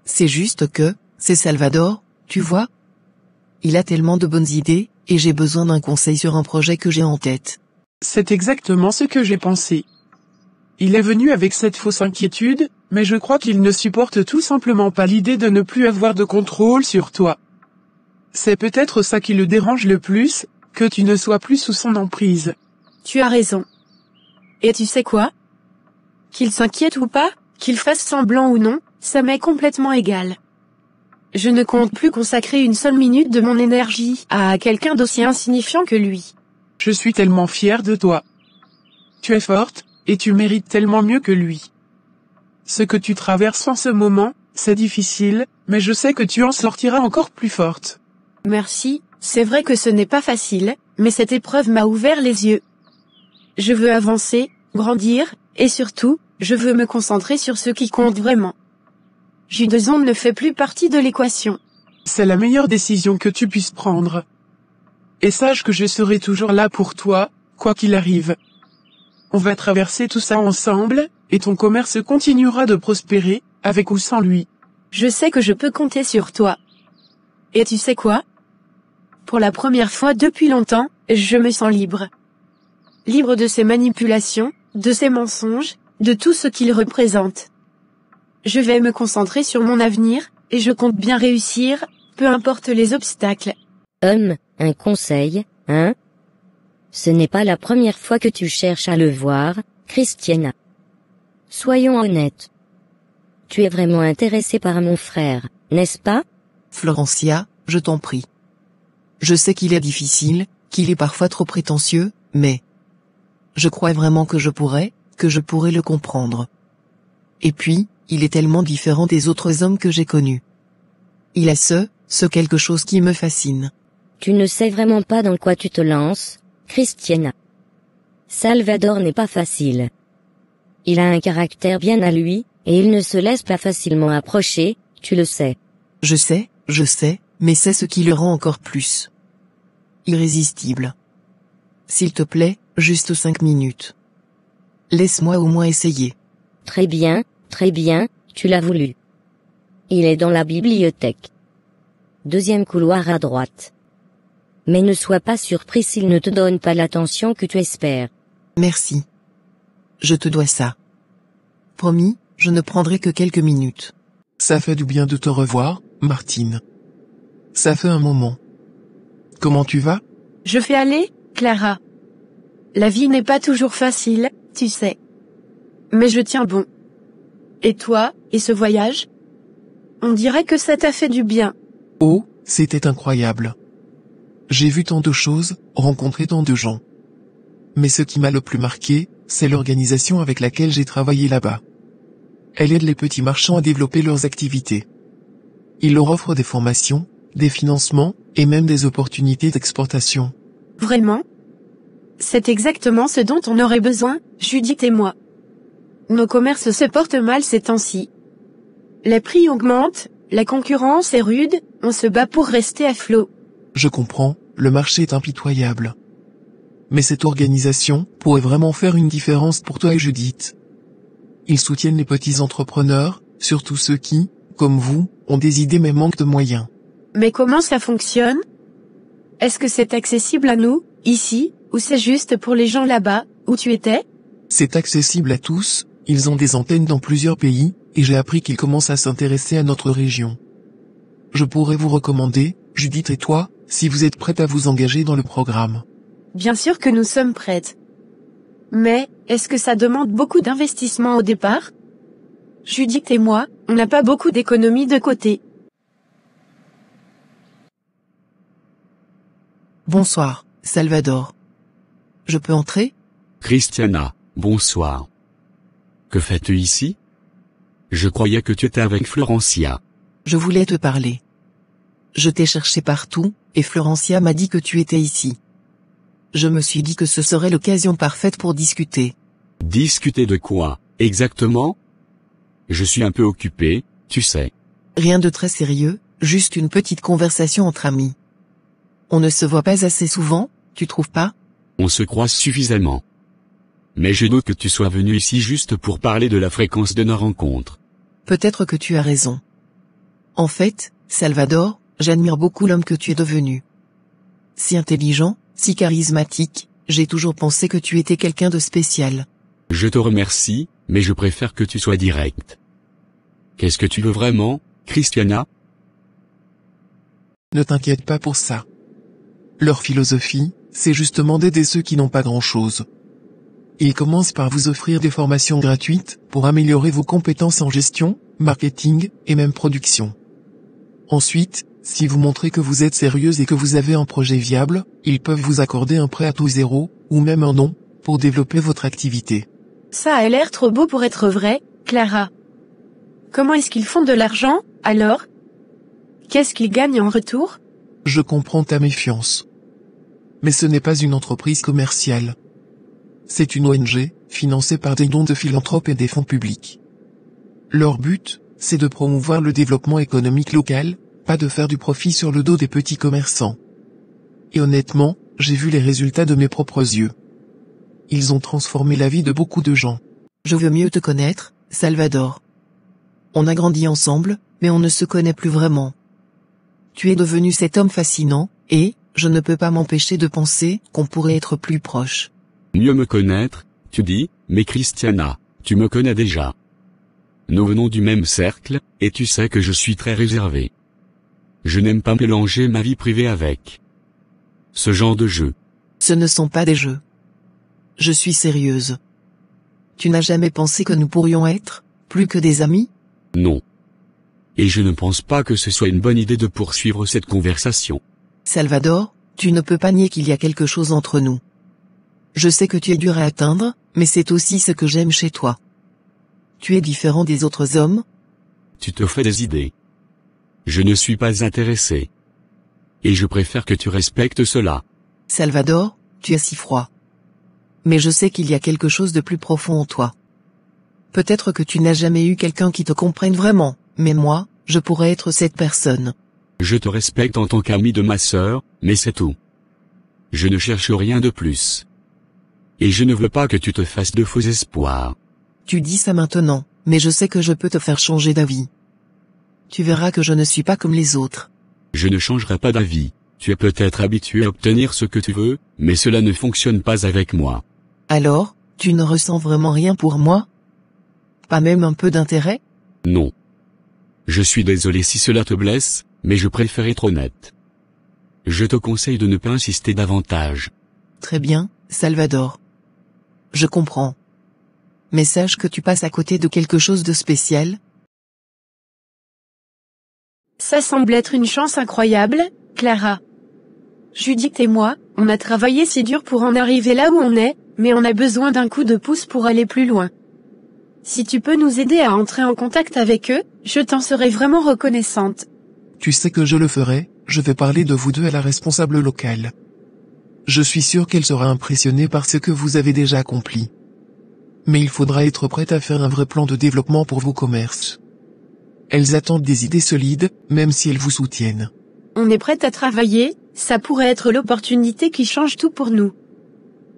C'est juste que, c'est Salvador, tu vois? Il a tellement de bonnes idées, et j'ai besoin d'un conseil sur un projet que j'ai en tête. C'est exactement ce que j'ai pensé. Il est venu avec cette fausse inquiétude, mais je crois qu'il ne supporte tout simplement pas l'idée de ne plus avoir de contrôle sur toi. C'est peut-être ça qui le dérange le plus, que tu ne sois plus sous son emprise. Tu as raison. Et tu sais quoi? Qu'il s'inquiète ou pas, qu'il fasse semblant ou non, ça m'est complètement égal. Je ne compte plus consacrer une seule minute de mon énergie à quelqu'un d'aussi insignifiant que lui. Je suis tellement fier de toi. Tu es forte, et tu mérites tellement mieux que lui. Ce que tu traverses en ce moment, c'est difficile, mais je sais que tu en sortiras encore plus forte. Merci, c'est vrai que ce n'est pas facile, mais cette épreuve m'a ouvert les yeux. Je veux avancer, grandir, et surtout, je veux me concentrer sur ce qui compte vraiment. Judeson ne fait plus partie de l'équation. C'est la meilleure décision que tu puisses prendre. Et sache que je serai toujours là pour toi, quoi qu'il arrive. On va traverser tout ça ensemble, et ton commerce continuera de prospérer, avec ou sans lui. Je sais que je peux compter sur toi. Et tu sais quoi? Pour la première fois depuis longtemps, je me sens libre. Libre de ses manipulations, de ses mensonges, de tout ce qu'il représente. Je vais me concentrer sur mon avenir, et je compte bien réussir, peu importe les obstacles. Un conseil, hein? Ce n'est pas la première fois que tu cherches à le voir, Christiana. Soyons honnêtes. Tu es vraiment intéressée par mon frère, n'est-ce pas? Florencia, je t'en prie. Je sais qu'il est difficile, qu'il est parfois trop prétentieux, mais je crois vraiment que je pourrais le comprendre. Et puis, il est tellement différent des autres hommes que j'ai connus. Il a ce quelque chose qui me fascine. Tu ne sais vraiment pas dans quoi tu te lances, Christiana. Salvador n'est pas facile. Il a un caractère bien à lui, et il ne se laisse pas facilement approcher, tu le sais. Je sais, mais c'est ce qui le rend encore plus irrésistible. S'il te plaît, juste 5 minutes. Laisse-moi au moins essayer. Très bien, tu l'as voulu. Il est dans la bibliothèque. 2e couloir à droite. Mais ne sois pas surpris s'il ne te donne pas l'attention que tu espères. Merci. Je te dois ça. Promis, je ne prendrai que quelques minutes. Ça fait du bien de te revoir, Martine. Ça fait un moment. Comment tu vas? Je fais aller, Clara. La vie n'est pas toujours facile, tu sais. Mais je tiens bon. Et toi, et ce voyage? On dirait que ça t'a fait du bien. Oh, c'était incroyable. J'ai vu tant de choses, rencontré tant de gens. Mais ce qui m'a le plus marqué, c'est l'organisation avec laquelle j'ai travaillé là-bas. Elle aide les petits marchands à développer leurs activités. Il leur offre des formations, des financements, et même des opportunités d'exportation. Vraiment? C'est exactement ce dont on aurait besoin, Judith et moi. Nos commerces se portent mal ces temps-ci. Les prix augmentent, la concurrence est rude, on se bat pour rester à flot. Je comprends, le marché est impitoyable. Mais cette organisation pourrait vraiment faire une différence pour toi et Judith. Ils soutiennent les petits entrepreneurs, surtout ceux qui, comme vous, ont des idées mais manquent de moyens. Mais comment ça fonctionne? Est-ce que c'est accessible à nous, ici, ou c'est juste pour les gens là-bas, où tu étais? C'est accessible à tous, ils ont des antennes dans plusieurs pays, et j'ai appris qu'ils commencent à s'intéresser à notre région. Je pourrais vous recommander, Judith et toi, si vous êtes prête à vous engager dans le programme. Bien sûr que nous sommes prêtes. Mais, est-ce que ça demande beaucoup d'investissement au départ? Judith et moi, on n'a pas beaucoup d'économies de côté. Bonsoir, Salvador. Je peux entrer? Christiana, bonsoir. Que fais-tu ici? Je croyais que tu étais avec Florencia. Je voulais te parler. Je t'ai cherché partout, et Florencia m'a dit que tu étais ici. Je me suis dit que ce serait l'occasion parfaite pour discuter. Discuter de quoi, exactement? Je suis un peu occupé, tu sais. Rien de très sérieux, juste une petite conversation entre amis. On ne se voit pas assez souvent, tu trouves pas? On se croise suffisamment. Mais je doute que tu sois venu ici juste pour parler de la fréquence de nos rencontres. Peut-être que tu as raison. En fait, Salvador, j'admire beaucoup l'homme que tu es devenu. Si intelligent, si charismatique, j'ai toujours pensé que tu étais quelqu'un de spécial. Je te remercie, mais je préfère que tu sois direct. Qu'est-ce que tu veux vraiment, Christiana? Ne t'inquiète pas pour ça. Leur philosophie, c'est justement d'aider ceux qui n'ont pas grand-chose. Ils commencent par vous offrir des formations gratuites pour améliorer vos compétences en gestion, marketing et même production. Ensuite, si vous montrez que vous êtes sérieuse et que vous avez un projet viable, ils peuvent vous accorder un prêt à taux zéro, ou même un don, pour développer votre activité. Ça a l'air trop beau pour être vrai, Clara. Comment est-ce qu'ils font de l'argent, alors? Qu'est-ce qu'ils gagnent en retour? Je comprends ta méfiance. Mais ce n'est pas une entreprise commerciale. C'est une ONG, financée par des dons de philanthropes et des fonds publics. Leur but, c'est de promouvoir le développement économique local, pas de faire du profit sur le dos des petits commerçants. Et honnêtement, j'ai vu les résultats de mes propres yeux. Ils ont transformé la vie de beaucoup de gens. Je veux mieux te connaître, Salvador. On a grandi ensemble, mais on ne se connaît plus vraiment. Tu es devenu cet homme fascinant, et, je ne peux pas m'empêcher de penser qu'on pourrait être plus proches. Mieux me connaître, tu dis, mais Christiana, tu me connais déjà. Nous venons du même cercle, et tu sais que je suis très réservé. Je n'aime pas mélanger ma vie privée avec ce genre de jeu. Ce ne sont pas des jeux. Je suis sérieuse. Tu n'as jamais pensé que nous pourrions être, plus que des amis? Non. Et je ne pense pas que ce soit une bonne idée de poursuivre cette conversation. Salvador, tu ne peux pas nier qu'il y a quelque chose entre nous. Je sais que tu es dur à atteindre, mais c'est aussi ce que j'aime chez toi. Tu es différent des autres hommes? Tu te fais des idées. Je ne suis pas intéressé. Et je préfère que tu respectes cela. Salvador, tu es si froid. Mais je sais qu'il y a quelque chose de plus profond en toi. Peut-être que tu n'as jamais eu quelqu'un qui te comprenne vraiment, mais moi, je pourrais être cette personne. Je te respecte en tant qu'ami de ma sœur, mais c'est tout. Je ne cherche rien de plus. Et je ne veux pas que tu te fasses de faux espoirs. Tu dis ça maintenant, mais je sais que je peux te faire changer d'avis. Tu verras que je ne suis pas comme les autres. Je ne changerai pas d'avis. Tu es peut-être habitué à obtenir ce que tu veux, mais cela ne fonctionne pas avec moi. Alors, tu ne ressens vraiment rien pour moi? Pas même un peu d'intérêt? Non. Je suis désolé si cela te blesse, mais je préfère être honnête. Je te conseille de ne pas insister davantage. Très bien, Salvador. Je comprends. Mais sache que tu passes à côté de quelque chose de spécial, Ça semble être une chance incroyable, Clara. Judith et moi, on a travaillé si dur pour en arriver là où on est, mais on a besoin d'un coup de pouce pour aller plus loin. Si tu peux nous aider à entrer en contact avec eux, je t'en serai vraiment reconnaissante. Tu sais que je le ferai, je vais parler de vous deux à la responsable locale. Je suis sûr qu'elle sera impressionnée par ce que vous avez déjà accompli. Mais il faudra être prête à faire un vrai plan de développement pour vos commerces. Elles attendent des idées solides, même si elles vous soutiennent. On est prête à travailler, ça pourrait être l'opportunité qui change tout pour nous.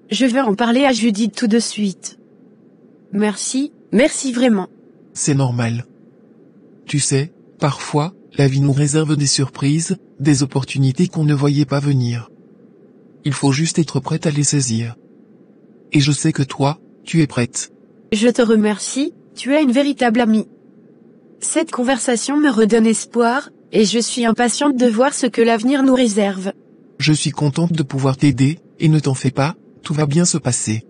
Je vais en parler à Judith tout de suite. Merci vraiment. C'est normal. Tu sais, parfois, la vie nous réserve des surprises, des opportunités qu'on ne voyait pas venir. Il faut juste être prête à les saisir. Et je sais que toi, tu es prête. Je te remercie, tu es une véritable amie. Cette conversation me redonne espoir, et je suis impatiente de voir ce que l'avenir nous réserve. Je suis contente de pouvoir t'aider, et ne t'en fais pas, tout va bien se passer.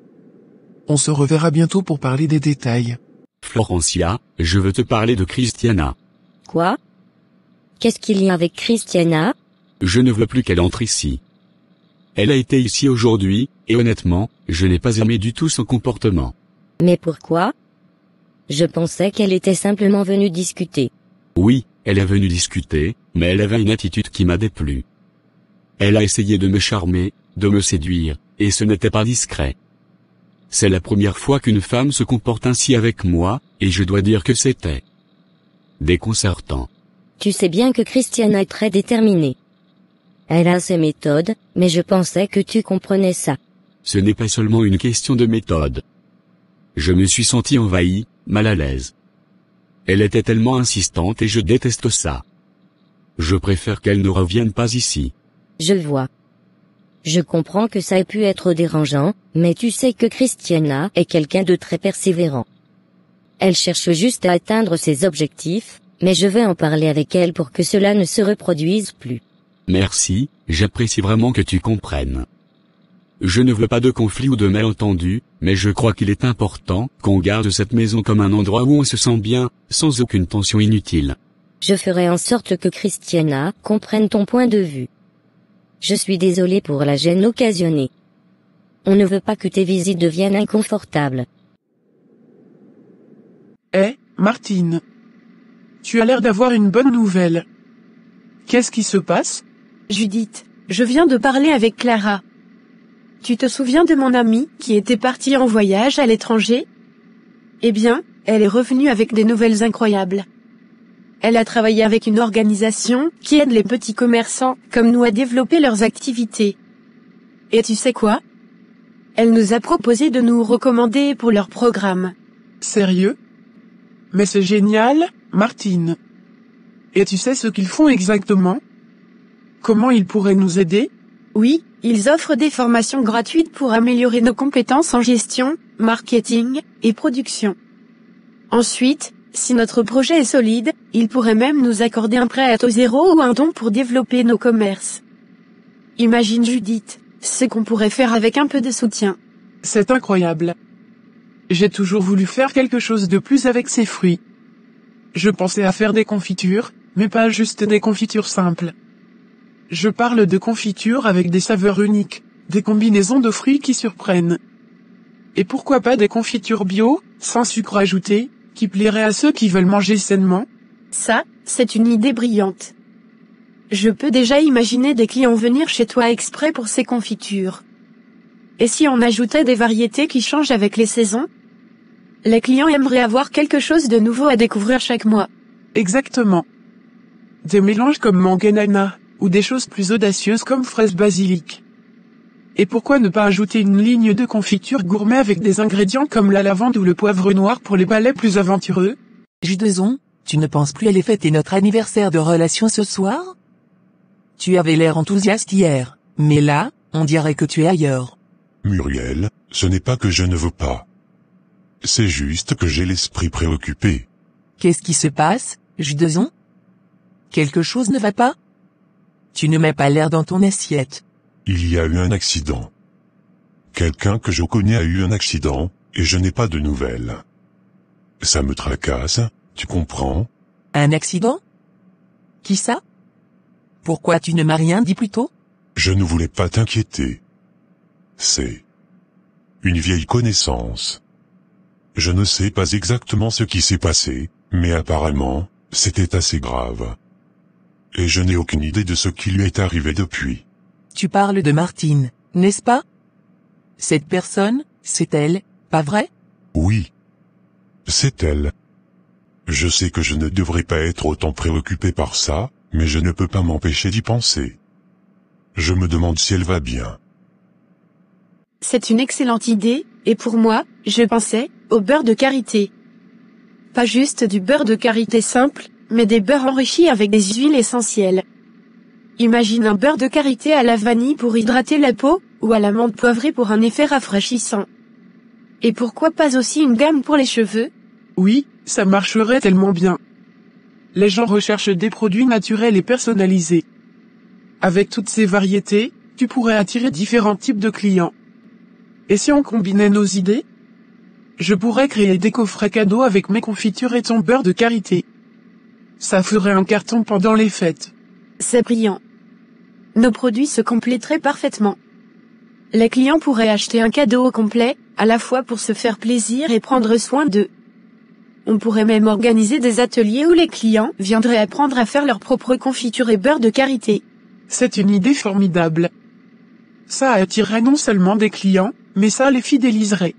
On se reverra bientôt pour parler des détails. Florencia, je veux te parler de Christiana. Quoi? Qu'est-ce qu'il y a avec Christiana? Je ne veux plus qu'elle entre ici. Elle a été ici aujourd'hui, et honnêtement, je n'ai pas aimé du tout son comportement. Mais pourquoi? Je pensais qu'elle était simplement venue discuter. Oui, elle est venue discuter, mais elle avait une attitude qui m'a déplu. Elle a essayé de me charmer, de me séduire, et ce n'était pas discret. C'est la première fois qu'une femme se comporte ainsi avec moi, et je dois dire que c'était déconcertant. Tu sais bien que Christiana est très déterminée. Elle a ses méthodes, mais je pensais que tu comprenais ça. Ce n'est pas seulement une question de méthode. Je me suis senti envahi, mal à l'aise. Elle était tellement insistante et je déteste ça. Je préfère qu'elle ne revienne pas ici. Je vois. Je comprends que ça ait pu être dérangeant, mais tu sais que Christiana est quelqu'un de très persévérant. Elle cherche juste à atteindre ses objectifs, mais je vais en parler avec elle pour que cela ne se reproduise plus. Merci, j'apprécie vraiment que tu comprennes. Je ne veux pas de conflit ou de malentendu, mais je crois qu'il est important qu'on garde cette maison comme un endroit où on se sent bien, sans aucune tension inutile. Je ferai en sorte que Christiana comprenne ton point de vue. Je suis désolée pour la gêne occasionnée. On ne veut pas que tes visites deviennent inconfortables. Martine. Tu as l'air d'avoir une bonne nouvelle. Qu'est-ce qui se passe? Judith, je viens de parler avec Clara. Tu te souviens de mon amie qui était partie en voyage à l'étranger? Eh bien, elle est revenue avec des nouvelles incroyables. Elle a travaillé avec une organisation qui aide les petits commerçants comme nous à développer leurs activités. Et tu sais quoi? Elle nous a proposé de nous recommander pour leur programme. Sérieux? Mais c'est génial, Martine. Et tu sais ce qu'ils font exactement? Comment ils pourraient nous aider? Oui, ils offrent des formations gratuites pour améliorer nos compétences en gestion, marketing et production. Ensuite, si notre projet est solide, ils pourraient même nous accorder un prêt à taux zéro ou un don pour développer nos commerces. Imagine Judith, ce qu'on pourrait faire avec un peu de soutien. C'est incroyable. J'ai toujours voulu faire quelque chose de plus avec ces fruits. Je pensais à faire des confitures, mais pas juste des confitures simples. Je parle de confitures avec des saveurs uniques, des combinaisons de fruits qui surprennent. Et pourquoi pas des confitures bio, sans sucre ajouté, qui plairaient à ceux qui veulent manger sainement? Ça, c'est une idée brillante. Je peux déjà imaginer des clients venir chez toi exprès pour ces confitures. Et si on ajoutait des variétés qui changent avec les saisons? Les clients aimeraient avoir quelque chose de nouveau à découvrir chaque mois. Exactement. Des mélanges comme mangue ananas, ou des choses plus audacieuses comme fraise basilic. Et pourquoi ne pas ajouter une ligne de confiture gourmet avec des ingrédients comme la lavande ou le poivre noir pour les palais plus aventureux? Judeson, tu ne penses plus aller fêter notre anniversaire de relation ce soir? Tu avais l'air enthousiaste hier, mais là, on dirait que tu es ailleurs. Muriel, ce n'est pas que je ne veux pas. C'est juste que j'ai l'esprit préoccupé. Qu'est-ce qui se passe, Judeson? Quelque chose ne va pas? Tu ne mets pas l'air dans ton assiette. Il y a eu un accident. Quelqu'un que je connais a eu un accident, et je n'ai pas de nouvelles. Ça me tracasse, tu comprends? Un accident? Qui ça? Pourquoi tu ne m'as rien dit plus tôt? Je ne voulais pas t'inquiéter. C'est une vieille connaissance. Je ne sais pas exactement ce qui s'est passé, mais apparemment, c'était assez grave. Et je n'ai aucune idée de ce qui lui est arrivé depuis. Tu parles de Martine, n'est-ce pas? Cette personne, c'est elle, pas vrai? Oui. C'est elle. Je sais que je ne devrais pas être autant préoccupé par ça, mais je ne peux pas m'empêcher d'y penser. Je me demande si elle va bien. C'est une excellente idée, et pour moi, je pensais au beurre de karité. Pas juste du beurre de karité simple, mais des beurres enrichis avec des huiles essentielles. Imagine un beurre de karité à la vanille pour hydrater la peau, ou à la menthe poivrée pour un effet rafraîchissant. Et pourquoi pas aussi une gamme pour les cheveux? Oui, ça marcherait tellement bien. Les gens recherchent des produits naturels et personnalisés. Avec toutes ces variétés, tu pourrais attirer différents types de clients. Et si on combinait nos idées? Je pourrais créer des coffrets cadeaux avec mes confitures et ton beurre de karité. Ça ferait un carton pendant les fêtes. C'est brillant. Nos produits se compléteraient parfaitement. Les clients pourraient acheter un cadeau au complet, à la fois pour se faire plaisir et prendre soin d'eux. On pourrait même organiser des ateliers où les clients viendraient apprendre à faire leur propre confiture et beurre de karité. C'est une idée formidable. Ça attirerait non seulement des clients, mais ça les fidéliserait.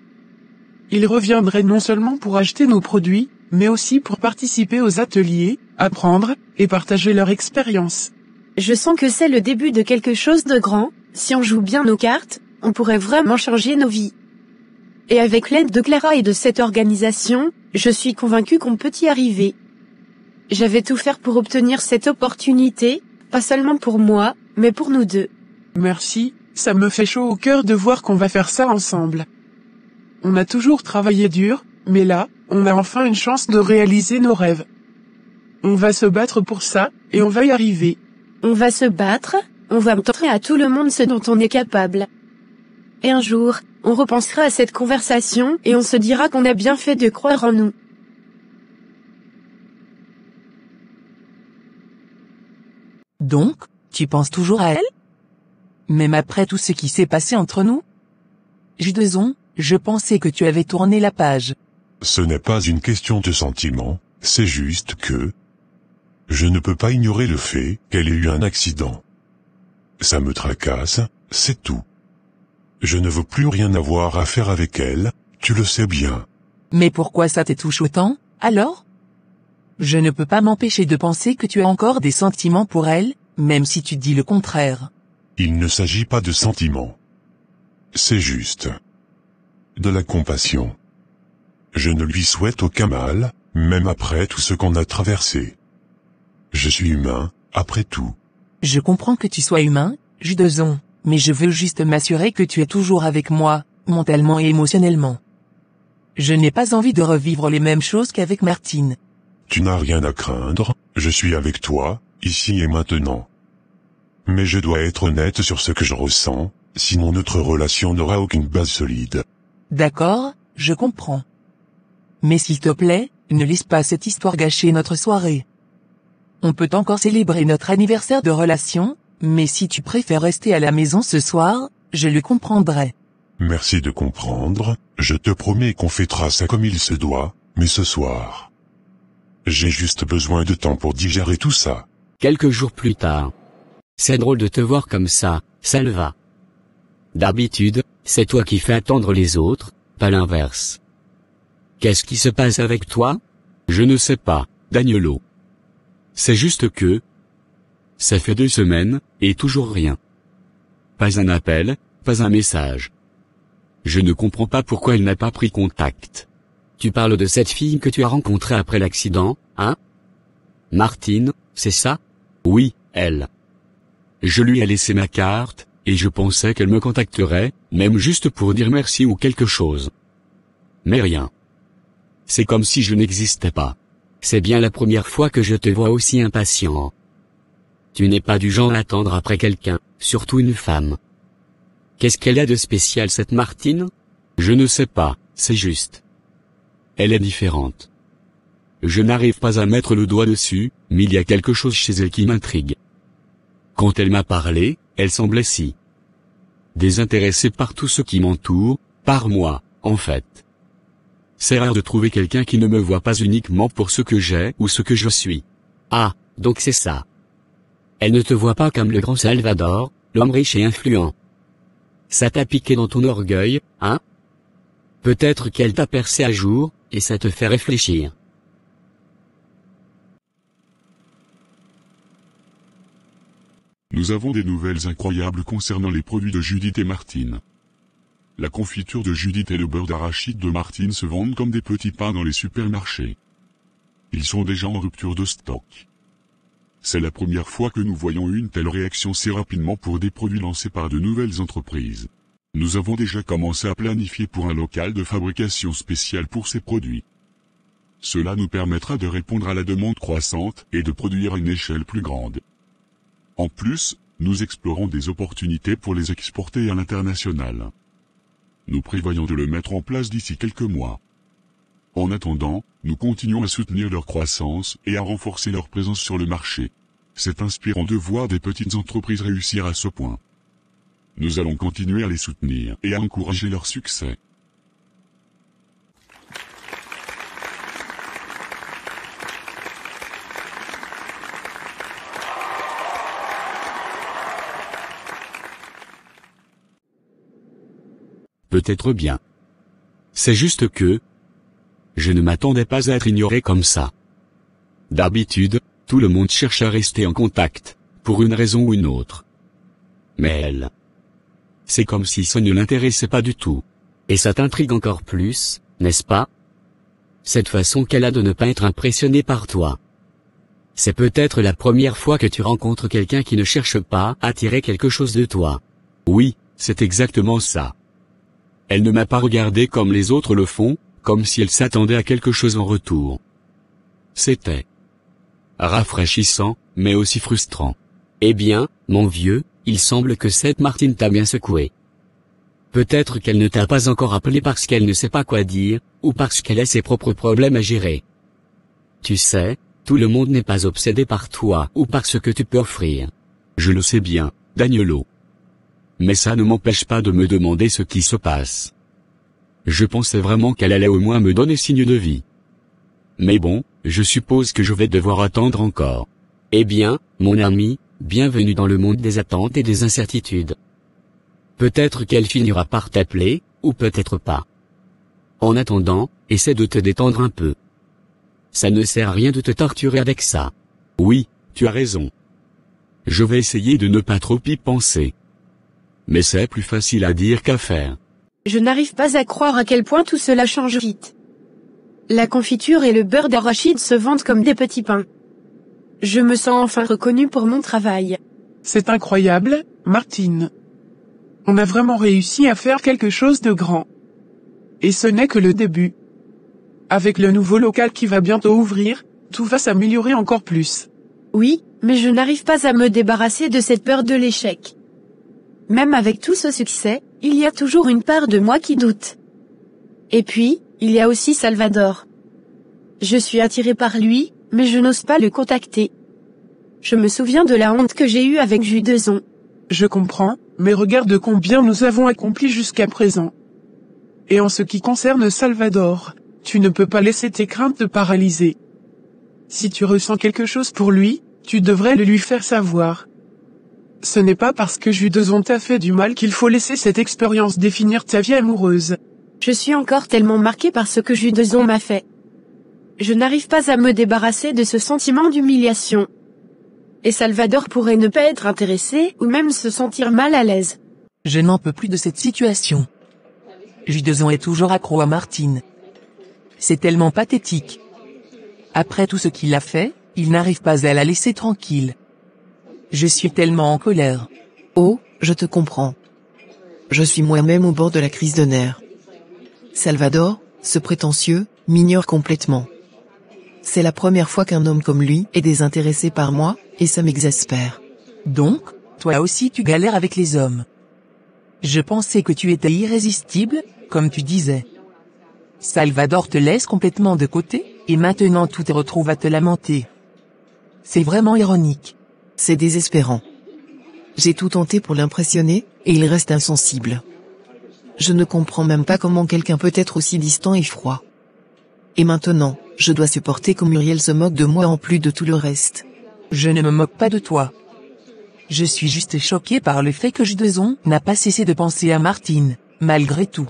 Ils reviendraient non seulement pour acheter nos produits, mais aussi pour participer aux ateliers, apprendre, et partager leur expérience. Je sens que c'est le début de quelque chose de grand. Si on joue bien nos cartes, on pourrait vraiment changer nos vies. Et avec l'aide de Clara et de cette organisation, je suis convaincue qu'on peut y arriver. Je vais tout faire pour obtenir cette opportunité, pas seulement pour moi, mais pour nous deux. Merci, ça me fait chaud au cœur de voir qu'on va faire ça ensemble. On a toujours travaillé dur, mais là, on a enfin une chance de réaliser nos rêves. On va se battre pour ça, et on va y arriver. On va se battre, on va montrer à tout le monde ce dont on est capable. Et un jour, on repensera à cette conversation et on se dira qu'on a bien fait de croire en nous. Donc, tu penses toujours à elle? Même après tout ce qui s'est passé entre nous? Judeson, je pensais que tu avais tourné la page. Ce n'est pas une question de sentiment, c'est juste que... Je ne peux pas ignorer le fait qu'elle ait eu un accident. Ça me tracasse, c'est tout. Je ne veux plus rien avoir à faire avec elle, tu le sais bien. Mais pourquoi ça te touche autant, alors? Je ne peux pas m'empêcher de penser que tu as encore des sentiments pour elle, même si tu dis le contraire. Il ne s'agit pas de sentiments. C'est juste de la compassion. Je ne lui souhaite aucun mal, même après tout ce qu'on a traversé. Je suis humain, après tout. Je comprends que tu sois humain, Judeson, mais je veux juste m'assurer que tu es toujours avec moi, mentalement et émotionnellement. Je n'ai pas envie de revivre les mêmes choses qu'avec Martine. Tu n'as rien à craindre, je suis avec toi, ici et maintenant. Mais je dois être honnête sur ce que je ressens, sinon notre relation n'aura aucune base solide. D'accord, je comprends. Mais s'il te plaît, ne laisse pas cette histoire gâcher notre soirée. On peut encore célébrer notre anniversaire de relation, mais si tu préfères rester à la maison ce soir, je le comprendrai. Merci de comprendre, je te promets qu'on fêtera ça comme il se doit, mais ce soir. J'ai juste besoin de temps pour digérer tout ça. Quelques jours plus tard. C'est drôle de te voir comme ça, Salva. D'habitude, c'est toi qui fais attendre les autres, pas l'inverse. Qu'est-ce qui se passe avec toi? Je ne sais pas, Danielo. C'est juste que... Ça fait 2 semaines, et toujours rien. Pas un appel, pas un message. Je ne comprends pas pourquoi elle n'a pas pris contact. Tu parles de cette fille que tu as rencontrée après l'accident, hein? Martine, c'est ça? Oui, elle. Je lui ai laissé ma carte, et je pensais qu'elle me contacterait, même juste pour dire merci ou quelque chose. Mais rien. C'est comme si je n'existais pas. C'est bien la première fois que je te vois aussi impatient. Tu n'es pas du genre à attendre après quelqu'un, surtout une femme. Qu'est-ce qu'elle a de spécial cette Martine? Je ne sais pas, c'est juste. Elle est différente. Je n'arrive pas à mettre le doigt dessus, mais il y a quelque chose chez elle qui m'intrigue. Quand elle m'a parlé, elle semblait si désintéressée par tout ce qui m'entoure, par moi, en fait. C'est rare de trouver quelqu'un qui ne me voit pas uniquement pour ce que j'ai ou ce que je suis. Ah, donc c'est ça. Elle ne te voit pas comme le grand Salvador, l'homme riche et influent. Ça t'a piqué dans ton orgueil, hein? Peut-être qu'elle t'a percé à jour, et ça te fait réfléchir. Nous avons des nouvelles incroyables concernant les produits de Judith et Martine. La confiture de Judith et le beurre d'arachide de Martine se vendent comme des petits pains dans les supermarchés. Ils sont déjà en rupture de stock. C'est la première fois que nous voyons une telle réaction si rapidement pour des produits lancés par de nouvelles entreprises. Nous avons déjà commencé à planifier pour un local de fabrication spécial pour ces produits. Cela nous permettra de répondre à la demande croissante et de produire à une échelle plus grande. En plus, nous explorons des opportunités pour les exporter à l'international. Nous prévoyons de le mettre en place d'ici quelques mois. En attendant, nous continuons à soutenir leur croissance et à renforcer leur présence sur le marché. C'est inspirant de voir des petites entreprises réussir à ce point. Nous allons continuer à les soutenir et à encourager leur succès. Peut-être bien. C'est juste que je ne m'attendais pas à être ignoré comme ça. D'habitude, tout le monde cherche à rester en contact, pour une raison ou une autre. Mais elle, c'est comme si ça ne l'intéressait pas du tout. Et ça t'intrigue encore plus, n'est-ce pas? Cette façon qu'elle a de ne pas être impressionnée par toi. C'est peut-être la première fois que tu rencontres quelqu'un qui ne cherche pas à tirer quelque chose de toi. Oui, c'est exactement ça. Elle ne m'a pas regardé comme les autres le font, comme si elle s'attendait à quelque chose en retour. C'était rafraîchissant, mais aussi frustrant. Eh bien, mon vieux, il semble que cette Martine t'a bien secoué. Peut-être qu'elle ne t'a pas encore appelé parce qu'elle ne sait pas quoi dire, ou parce qu'elle a ses propres problèmes à gérer. Tu sais, tout le monde n'est pas obsédé par toi ou par ce que tu peux offrir. Je le sais bien, Danielo. Mais ça ne m'empêche pas de me demander ce qui se passe. Je pensais vraiment qu'elle allait au moins me donner signe de vie. Mais bon, je suppose que je vais devoir attendre encore. Eh bien, mon ami, bienvenue dans le monde des attentes et des incertitudes. Peut-être qu'elle finira par t'appeler, ou peut-être pas. En attendant, essaie de te détendre un peu. Ça ne sert à rien de te torturer avec ça. Oui, tu as raison. Je vais essayer de ne pas trop y penser. Mais c'est plus facile à dire qu'à faire. Je n'arrive pas à croire à quel point tout cela change vite. La confiture et le beurre d'arachide se vendent comme des petits pains. Je me sens enfin reconnue pour mon travail. C'est incroyable, Martine. On a vraiment réussi à faire quelque chose de grand. Et ce n'est que le début. Avec le nouveau local qui va bientôt ouvrir, tout va s'améliorer encore plus. Oui, mais je n'arrive pas à me débarrasser de cette peur de l'échec. Même avec tout ce succès, il y a toujours une part de moi qui doute. Et puis, il y a aussi Salvador. Je suis attirée par lui, mais je n'ose pas le contacter. Je me souviens de la honte que j'ai eue avec Judezon. Je comprends, mais regarde combien nous avons accompli jusqu'à présent. Et en ce qui concerne Salvador, tu ne peux pas laisser tes craintes te paralyser. Si tu ressens quelque chose pour lui, tu devrais le lui faire savoir. Ce n'est pas parce que Judezon t'a fait du mal qu'il faut laisser cette expérience définir ta vie amoureuse. Je suis encore tellement marquée par ce que Judezon m'a fait. Je n'arrive pas à me débarrasser de ce sentiment d'humiliation. Et Salvador pourrait ne pas être intéressé ou même se sentir mal à l'aise. Je n'en peux plus de cette situation. Judezon est toujours accro à Martine. C'est tellement pathétique. Après tout ce qu'il a fait, il n'arrive pas à la laisser tranquille. Je suis tellement en colère. Oh, je te comprends. Je suis moi-même au bord de la crise de nerfs. Salvador, ce prétentieux, m'ignore complètement. C'est la première fois qu'un homme comme lui est désintéressé par moi, et ça m'exaspère. Donc, toi aussi tu galères avec les hommes. Je pensais que tu étais irrésistible, comme tu disais. Salvador te laisse complètement de côté ? et maintenant tu te retrouves à te lamenter. C'est vraiment ironique. C'est désespérant. J'ai tout tenté pour l'impressionner, et il reste insensible. Je ne comprends même pas comment quelqu'un peut être aussi distant et froid. Et maintenant, je dois supporter que Muriel se moque de moi en plus de tout le reste. Je ne me moque pas de toi. Je suis juste choqué par le fait que Judeson n'a pas cessé de penser à Martine, malgré tout.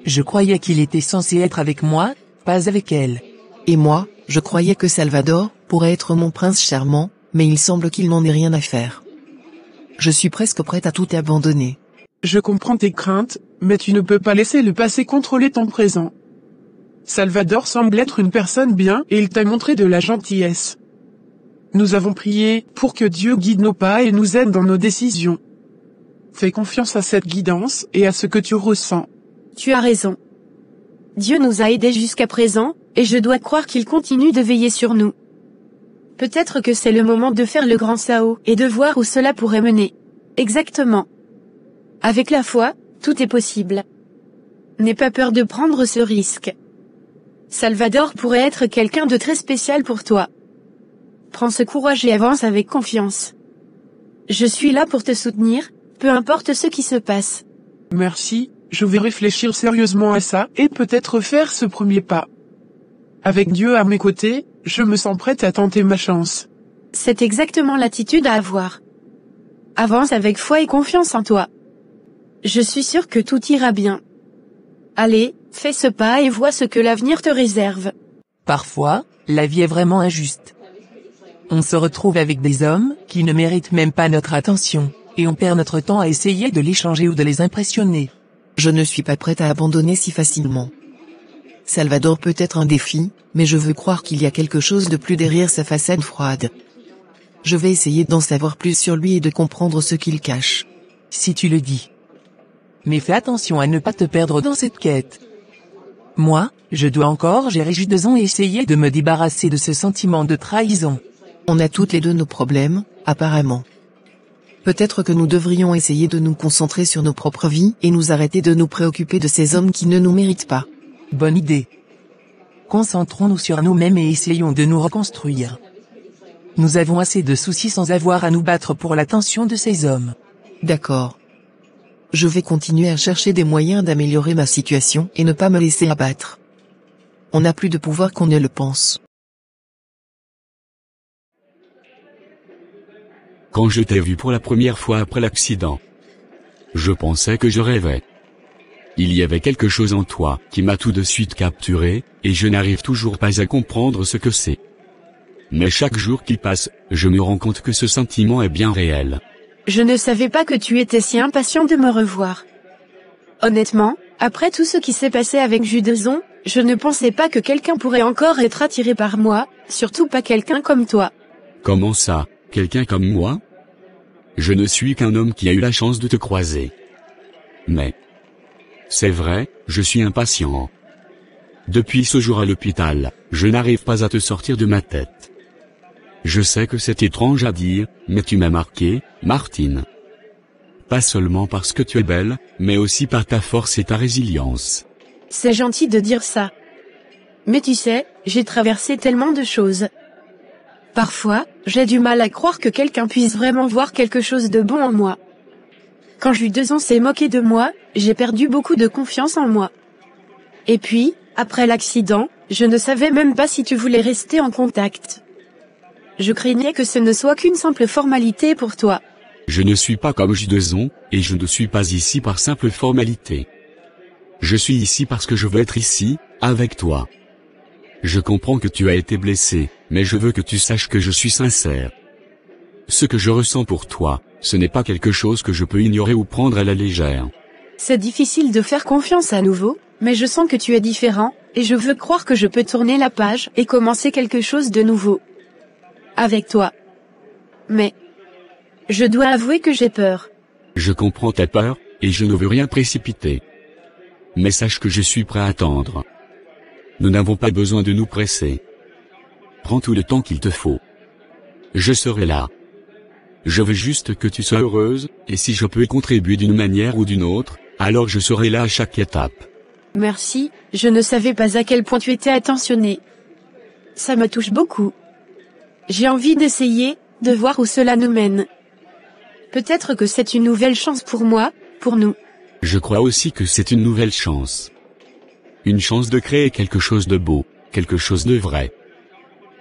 Je croyais qu'il était censé être avec moi, pas avec elle. Et moi, je croyais que Salvador pourrait être mon prince charmant, mais il semble qu'il n'en ait rien à faire. Je suis presque prête à tout abandonner. Je comprends tes craintes, mais tu ne peux pas laisser le passé contrôler ton présent. Salvador semble être une personne bien et il t'a montré de la gentillesse. Nous avons prié pour que Dieu guide nos pas et nous aide dans nos décisions. Fais confiance à cette guidance et à ce que tu ressens. Tu as raison. Dieu nous a aidés jusqu'à présent, et je dois croire qu'il continue de veiller sur nous. Peut-être que c'est le moment de faire le grand saut et de voir où cela pourrait mener. Exactement. Avec la foi, tout est possible. N'aie pas peur de prendre ce risque. Salvador pourrait être quelqu'un de très spécial pour toi. Prends ce courage et avance avec confiance. Je suis là pour te soutenir, peu importe ce qui se passe. Merci, je vais réfléchir sérieusement à ça et peut-être faire ce premier pas. Avec Dieu à mes côtés, je me sens prête à tenter ma chance. C'est exactement l'attitude à avoir. Avance avec foi et confiance en toi. Je suis sûre que tout ira bien. Allez, fais ce pas et vois ce que l'avenir te réserve. Parfois, la vie est vraiment injuste. On se retrouve avec des hommes qui ne méritent même pas notre attention, et on perd notre temps à essayer de les changer ou de les impressionner. Je ne suis pas prête à abandonner si facilement. Salvador peut être un défi, mais je veux croire qu'il y a quelque chose de plus derrière sa façade froide. Je vais essayer d'en savoir plus sur lui et de comprendre ce qu'il cache. Si tu le dis. Mais fais attention à ne pas te perdre dans cette quête. Moi, je dois encore gérer Judeson et essayer de me débarrasser de ce sentiment de trahison. On a toutes les deux nos problèmes, apparemment. Peut-être que nous devrions essayer de nous concentrer sur nos propres vies et nous arrêter de nous préoccuper de ces hommes qui ne nous méritent pas. Bonne idée. Concentrons-nous sur nous-mêmes et essayons de nous reconstruire. Nous avons assez de soucis sans avoir à nous battre pour l'attention de ces hommes. D'accord. Je vais continuer à chercher des moyens d'améliorer ma situation et ne pas me laisser abattre. On n'a plus de pouvoir qu'on ne le pense. Quand je t'ai vu pour la première fois après l'accident, je pensais que je rêvais. Il y avait quelque chose en toi qui m'a tout de suite capturé, et je n'arrive toujours pas à comprendre ce que c'est. Mais chaque jour qui passe, je me rends compte que ce sentiment est bien réel. Je ne savais pas que tu étais si impatient de me revoir. Honnêtement, après tout ce qui s'est passé avec Judeson, je ne pensais pas que quelqu'un pourrait encore être attiré par moi, surtout pas quelqu'un comme toi. Comment ça, quelqu'un comme moi? Je ne suis qu'un homme qui a eu la chance de te croiser. Mais, c'est vrai, je suis impatient. Depuis ce jour à l'hôpital, je n'arrive pas à te sortir de ma tête. Je sais que c'est étrange à dire, mais tu m'as marqué, Martine. Pas seulement parce que tu es belle, mais aussi par ta force et ta résilience. C'est gentil de dire ça. Mais tu sais, j'ai traversé tellement de choses. Parfois, j'ai du mal à croire que quelqu'un puisse vraiment voir quelque chose de bon en moi. Quand Judeson s'est moqué de moi, j'ai perdu beaucoup de confiance en moi. Et puis, après l'accident, je ne savais même pas si tu voulais rester en contact. Je craignais que ce ne soit qu'une simple formalité pour toi. Je ne suis pas comme Judeson, et je ne suis pas ici par simple formalité. Je suis ici parce que je veux être ici, avec toi. Je comprends que tu as été blessé, mais je veux que tu saches que je suis sincère. Ce que je ressens pour toi, ce n'est pas quelque chose que je peux ignorer ou prendre à la légère. C'est difficile de faire confiance à nouveau, mais je sens que tu es différent, et je veux croire que je peux tourner la page et commencer quelque chose de nouveau. Avec toi. Mais, je dois avouer que j'ai peur. Je comprends ta peur, et je ne veux rien précipiter. Mais sache que je suis prêt à attendre. Nous n'avons pas besoin de nous presser. Prends tout le temps qu'il te faut. Je serai là. Je veux juste que tu sois heureuse, et si je peux y contribuer d'une manière ou d'une autre, alors je serai là à chaque étape. Merci, je ne savais pas à quel point tu étais attentionné. Ça me touche beaucoup. J'ai envie d'essayer, de voir où cela nous mène. Peut-être que c'est une nouvelle chance pour moi, pour nous. Je crois aussi que c'est une nouvelle chance. Une chance de créer quelque chose de beau, quelque chose de vrai.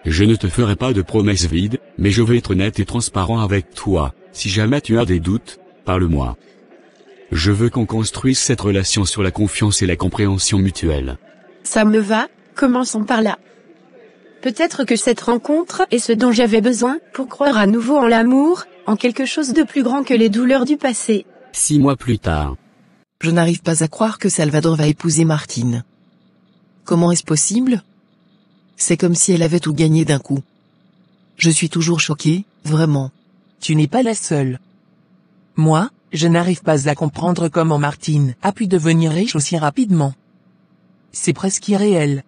Je ne te ferai pas de promesses vides, mais je veux être honnête et transparent avec toi. Si jamais tu as des doutes, parle-moi. Je veux qu'on construise cette relation sur la confiance et la compréhension mutuelle. Ça me va, commençons par là. Peut-être que cette rencontre est ce dont j'avais besoin pour croire à nouveau en l'amour, en quelque chose de plus grand que les douleurs du passé. 6 mois plus tard. Je n'arrive pas à croire que Salvador va épouser Martine. Comment est-ce possible? C'est comme si elle avait tout gagné d'un coup. Je suis toujours choquée, vraiment. Tu n'es pas la seule. Moi, je n'arrive pas à comprendre comment Martine a pu devenir riche aussi rapidement. C'est presque irréel.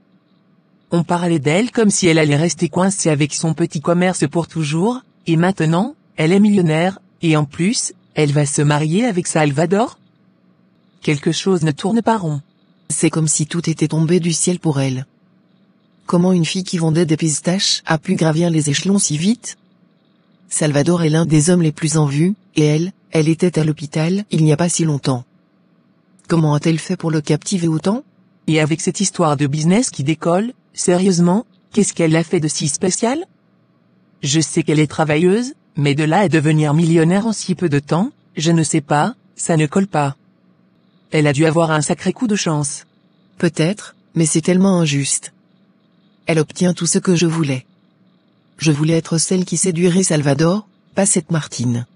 On parlait d'elle comme si elle allait rester coincée avec son petit commerce pour toujours, et maintenant, elle est millionnaire, et en plus, elle va se marier avec Salvador? Quelque chose ne tourne pas rond. C'est comme si tout était tombé du ciel pour elle. Comment une fille qui vendait des pistaches a pu gravir les échelons si vite? Salvador est l'un des hommes les plus en vue, et elle était à l'hôpital il n'y a pas si longtemps. Comment a-t-elle fait pour le captiver autant? Et avec cette histoire de business qui décolle, sérieusement, qu'est-ce qu'elle a fait de si spécial? Je sais qu'elle est travailleuse, mais de là à devenir millionnaire en si peu de temps, je ne sais pas, ça ne colle pas. Elle a dû avoir un sacré coup de chance. Peut-être, mais c'est tellement injuste. Elle obtient tout ce que je voulais. Je voulais être celle qui séduirait Salvador, pas cette Martine.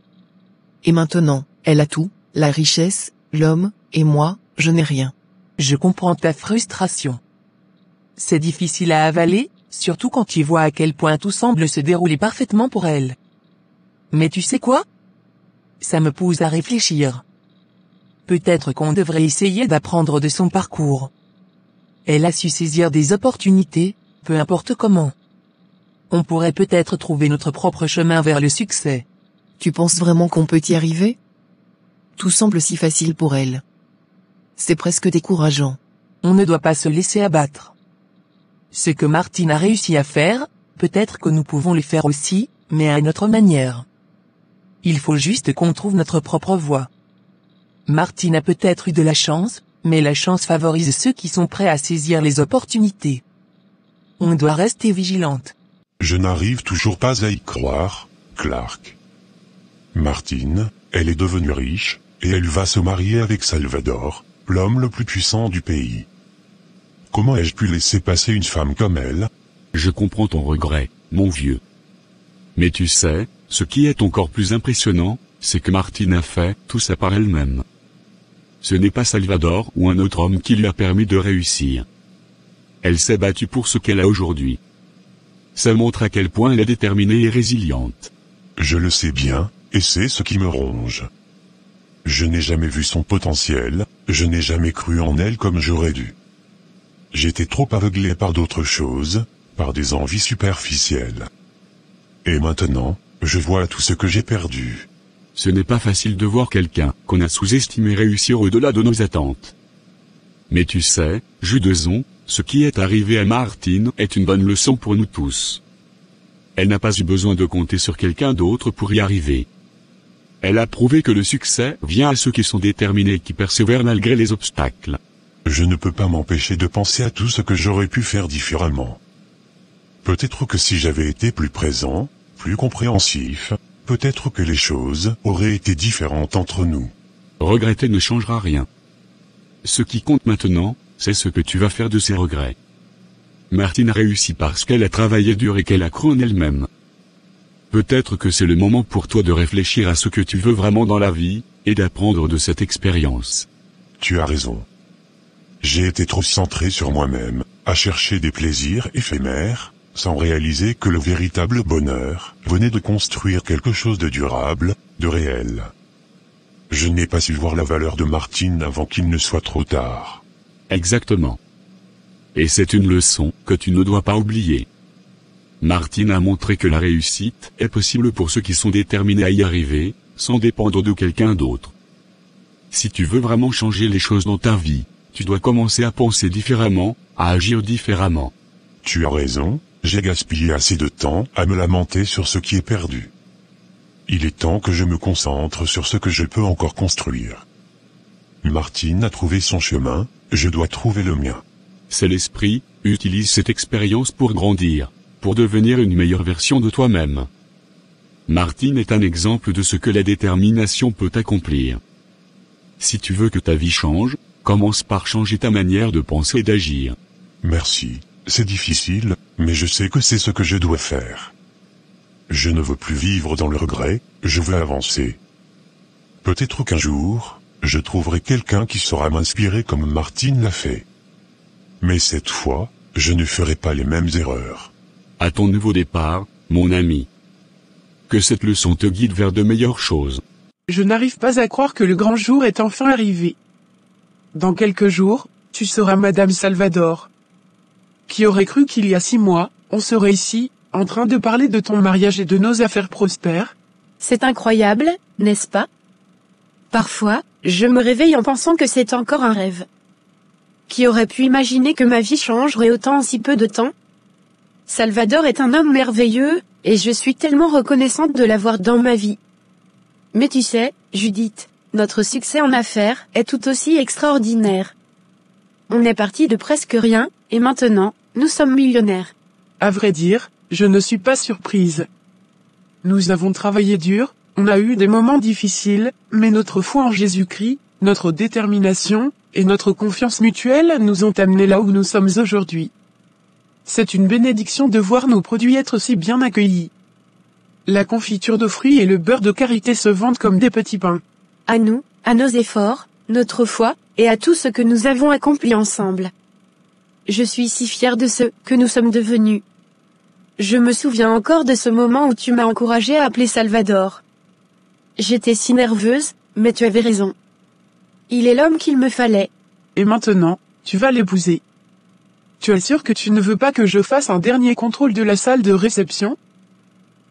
Et maintenant, elle a tout, la richesse, l'homme, et moi, je n'ai rien. Je comprends ta frustration. C'est difficile à avaler, surtout quand tu vois à quel point tout semble se dérouler parfaitement pour elle. Mais tu sais quoi? Ça me pousse à réfléchir. Peut-être qu'on devrait essayer d'apprendre de son parcours. Elle a su saisir des opportunités, peu importe comment. On pourrait peut-être trouver notre propre chemin vers le succès. Tu penses vraiment qu'on peut y arriver? Tout semble si facile pour elle. C'est presque décourageant. On ne doit pas se laisser abattre. Ce que Martine a réussi à faire, peut-être que nous pouvons le faire aussi, mais à notre manière. Il faut juste qu'on trouve notre propre voie. Martine a peut-être eu de la chance, mais la chance favorise ceux qui sont prêts à saisir les opportunités. On doit rester vigilante. Je n'arrive toujours pas à y croire, Clark. Martine, elle est devenue riche, et elle va se marier avec Salvador, l'homme le plus puissant du pays. Comment ai-je pu laisser passer une femme comme elle? Je comprends ton regret, mon vieux. Mais tu sais, ce qui est encore plus impressionnant, c'est que Martine a fait tout ça par elle-même. Ce n'est pas Salvador ou un autre homme qui lui a permis de réussir. Elle s'est battue pour ce qu'elle a aujourd'hui. Ça montre à quel point elle est déterminée et résiliente. Je le sais bien, et c'est ce qui me ronge. Je n'ai jamais vu son potentiel, je n'ai jamais cru en elle comme j'aurais dû. J'étais trop aveuglé par d'autres choses, par des envies superficielles. Et maintenant, je vois tout ce que j'ai perdu. Ce n'est pas facile de voir quelqu'un qu'on a sous-estimé réussir au-delà de nos attentes. Mais tu sais, Judeson, ce qui est arrivé à Martine est une bonne leçon pour nous tous. Elle n'a pas eu besoin de compter sur quelqu'un d'autre pour y arriver. Elle a prouvé que le succès vient à ceux qui sont déterminés et qui persévèrent malgré les obstacles. Je ne peux pas m'empêcher de penser à tout ce que j'aurais pu faire différemment. Peut-être que si j'avais été plus présent, plus compréhensif, peut-être que les choses auraient été différentes entre nous. Regretter ne changera rien. Ce qui compte maintenant, c'est ce que tu vas faire de ces regrets. Martine a réussi parce qu'elle a travaillé dur et qu'elle a cru en elle-même. Peut-être que c'est le moment pour toi de réfléchir à ce que tu veux vraiment dans la vie, et d'apprendre de cette expérience. Tu as raison. J'ai été trop centré sur moi-même, à chercher des plaisirs éphémères, sans réaliser que le véritable bonheur venait de construire quelque chose de durable, de réel. Je n'ai pas su voir la valeur de Martine avant qu'il ne soit trop tard. Exactement. Et c'est une leçon que tu ne dois pas oublier. Martine a montré que la réussite est possible pour ceux qui sont déterminés à y arriver, sans dépendre de quelqu'un d'autre. Si tu veux vraiment changer les choses dans ta vie, tu dois commencer à penser différemment, à agir différemment. Tu as raison, j'ai gaspillé assez de temps à me lamenter sur ce qui est perdu. Il est temps que je me concentre sur ce que je peux encore construire. Martine a trouvé son chemin, je dois trouver le mien. C'est l'esprit, utilise cette expérience pour grandir, pour devenir une meilleure version de toi-même. Martine est un exemple de ce que la détermination peut accomplir. Si tu veux que ta vie change, commence par changer ta manière de penser et d'agir. Merci, c'est difficile, mais je sais que c'est ce que je dois faire. Je ne veux plus vivre dans le regret, je veux avancer. Peut-être qu'un jour, je trouverai quelqu'un qui saura m'inspirer comme Martine l'a fait. Mais cette fois, je ne ferai pas les mêmes erreurs. À ton nouveau départ, mon ami. Que cette leçon te guide vers de meilleures choses. Je n'arrive pas à croire que le grand jour est enfin arrivé. Dans quelques jours, tu seras Madame Salvador. Qui aurait cru qu'il y a 6 mois, on serait ici, en train de parler de ton mariage et de nos affaires prospères? C'est incroyable, n'est-ce pas? Parfois, je me réveille en pensant que c'est encore un rêve. Qui aurait pu imaginer que ma vie changerait autant en si peu de temps? Salvador est un homme merveilleux, et je suis tellement reconnaissante de l'avoir dans ma vie. Mais tu sais, Judith, notre succès en affaires est tout aussi extraordinaire. On est parti de presque rien, et maintenant, nous sommes millionnaires. À vrai dire, je ne suis pas surprise. Nous avons travaillé dur, on a eu des moments difficiles, mais notre foi en Jésus-Christ, notre détermination, et notre confiance mutuelle nous ont amenés là où nous sommes aujourd'hui. C'est une bénédiction de voir nos produits être si bien accueillis. La confiture de fruits et le beurre de karité se vendent comme des petits pains. À nous, à nos efforts, notre foi, et à tout ce que nous avons accompli ensemble. Je suis si fière de ce que nous sommes devenus. Je me souviens encore de ce moment où tu m'as encouragé à appeler Salvador. J'étais si nerveuse, mais tu avais raison. Il est l'homme qu'il me fallait. Et maintenant, tu vas l'épouser. Tu es sûr que tu ne veux pas que je fasse un dernier contrôle de la salle de réception?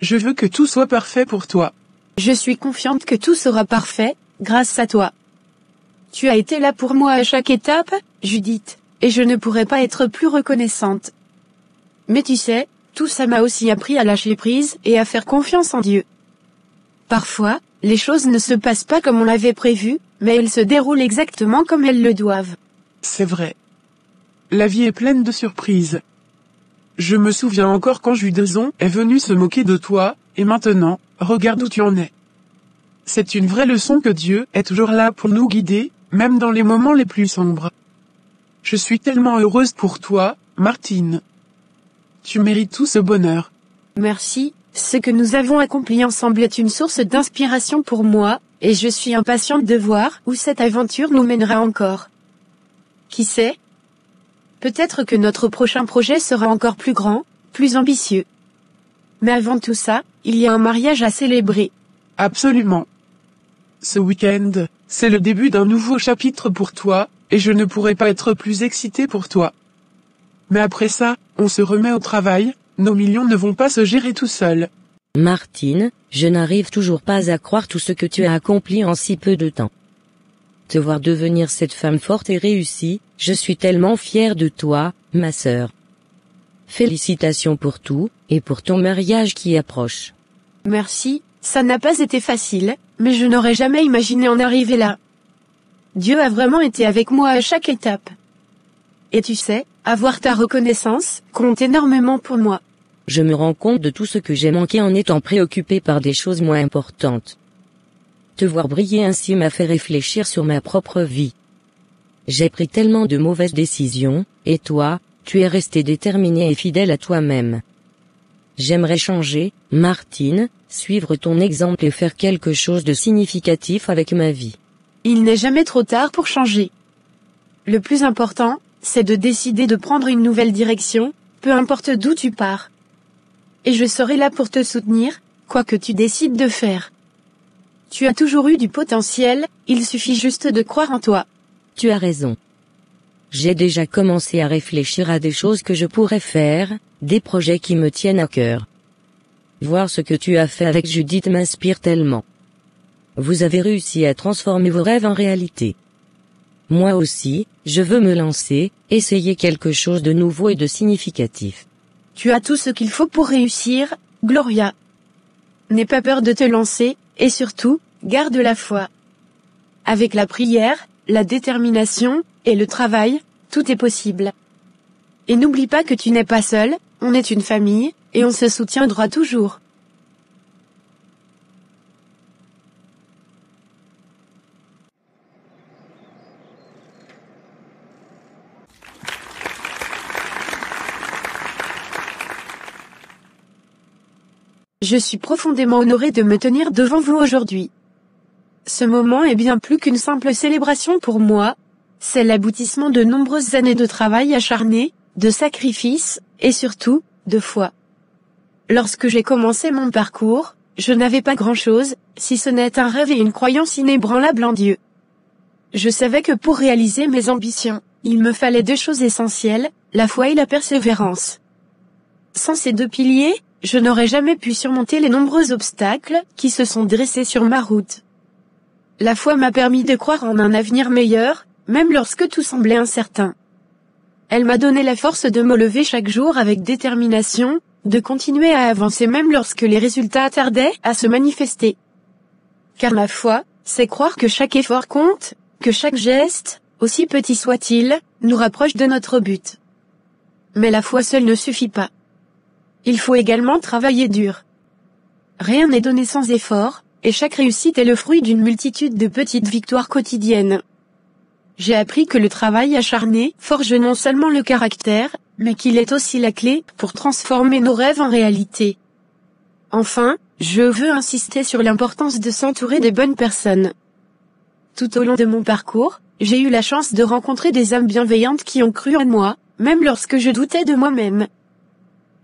Je veux que tout soit parfait pour toi. Je suis confiante que tout sera parfait, grâce à toi. Tu as été là pour moi à chaque étape, Judith, et je ne pourrais pas être plus reconnaissante. Mais tu sais, tout ça m'a aussi appris à lâcher prise et à faire confiance en Dieu. Parfois, les choses ne se passent pas comme on l'avait prévu, mais elles se déroulent exactement comme elles le doivent. C'est vrai. La vie est pleine de surprises. Je me souviens encore quand Judaison est venu se moquer de toi, et maintenant, regarde où tu en es. C'est une vraie leçon que Dieu est toujours là pour nous guider, même dans les moments les plus sombres. Je suis tellement heureuse pour toi, Martine. Tu mérites tout ce bonheur. Merci, ce que nous avons accompli ensemble est une source d'inspiration pour moi, et je suis impatiente de voir où cette aventure nous mènera encore. Qui sait? Peut-être que notre prochain projet sera encore plus grand, plus ambitieux. Mais avant tout ça, il y a un mariage à célébrer. Absolument. Ce week-end, c'est le début d'un nouveau chapitre pour toi, et je ne pourrais pas être plus excitée pour toi. Mais après ça, on se remet au travail, nos millions ne vont pas se gérer tout seuls. Martine, je n'arrive toujours pas à croire tout ce que tu as accompli en si peu de temps. Te voir devenir cette femme forte et réussie, je suis tellement fière de toi, ma sœur. Félicitations pour tout, et pour ton mariage qui approche. Merci, ça n'a pas été facile, mais je n'aurais jamais imaginé en arriver là. Dieu a vraiment été avec moi à chaque étape. Et tu sais, avoir ta reconnaissance compte énormément pour moi. Je me rends compte de tout ce que j'ai manqué en étant préoccupé par des choses moins importantes. Te voir briller ainsi m'a fait réfléchir sur ma propre vie. J'ai pris tellement de mauvaises décisions, et toi, tu es resté déterminé et fidèle à toi-même. J'aimerais changer, Martine, suivre ton exemple et faire quelque chose de significatif avec ma vie. Il n'est jamais trop tard pour changer. Le plus important, c'est de décider de prendre une nouvelle direction, peu importe d'où tu pars. Et je serai là pour te soutenir, quoi que tu décides de faire. Tu as toujours eu du potentiel, il suffit juste de croire en toi. Tu as raison. J'ai déjà commencé à réfléchir à des choses que je pourrais faire, des projets qui me tiennent à cœur. Voir ce que tu as fait avec Judith m'inspire tellement. Vous avez réussi à transformer vos rêves en réalité. Moi aussi, je veux me lancer, essayer quelque chose de nouveau et de significatif. tu as tout ce qu'il faut pour réussir, Gloria. N'aie pas peur de te lancer, et surtout, garde la foi. Avec la prière, la détermination, et le travail, tout est possible. Et n'oublie pas que tu n'es pas seul, on est une famille, et on se soutiendra toujours. Je suis profondément honorée de me tenir devant vous aujourd'hui. Ce moment est bien plus qu'une simple célébration pour moi, c'est l'aboutissement de nombreuses années de travail acharné, de sacrifices, et surtout, de foi. Lorsque j'ai commencé mon parcours, je n'avais pas grand-chose, si ce n'est un rêve et une croyance inébranlable en Dieu. Je savais que pour réaliser mes ambitions, il me fallait 2 choses essentielles, la foi et la persévérance. Sans ces 2 piliers, je n'aurais jamais pu surmonter les nombreux obstacles qui se sont dressés sur ma route. La foi m'a permis de croire en un avenir meilleur, même lorsque tout semblait incertain. Elle m'a donné la force de me lever chaque jour avec détermination, de continuer à avancer même lorsque les résultats tardaient à se manifester. Car la foi, c'est croire que chaque effort compte, que chaque geste, aussi petit soit-il, nous rapproche de notre but. Mais la foi seule ne suffit pas. Il faut également travailler dur. Rien n'est donné sans effort, et chaque réussite est le fruit d'une multitude de petites victoires quotidiennes. J'ai appris que le travail acharné forge non seulement le caractère, mais qu'il est aussi la clé pour transformer nos rêves en réalité. Enfin, je veux insister sur l'importance de s'entourer des bonnes personnes. Tout au long de mon parcours, j'ai eu la chance de rencontrer des âmes bienveillantes qui ont cru en moi, même lorsque je doutais de moi-même.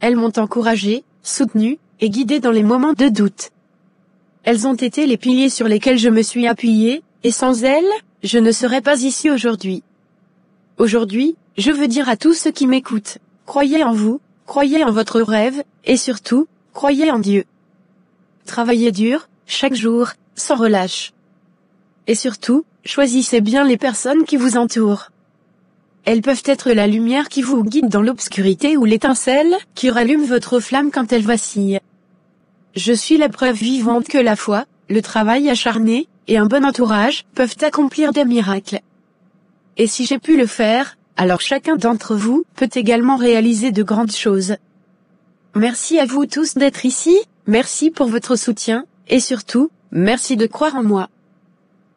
Elles m'ont encouragé, soutenu, et guidé dans les moments de doute. Elles ont été les piliers sur lesquels je me suis appuyé, et sans elles, je ne serais pas ici aujourd'hui. Aujourd'hui, je veux dire à tous ceux qui m'écoutent, croyez en vous, croyez en votre rêve, et surtout, croyez en Dieu. Travaillez dur, chaque jour, sans relâche. Et surtout, choisissez bien les personnes qui vous entourent. Elles peuvent être la lumière qui vous guide dans l'obscurité ou l'étincelle qui rallume votre flamme quand elle vacille. Je suis la preuve vivante que la foi, le travail acharné, et un bon entourage peuvent accomplir des miracles. Et si j'ai pu le faire, alors chacun d'entre vous peut également réaliser de grandes choses. Merci à vous tous d'être ici, merci pour votre soutien, et surtout, merci de croire en moi.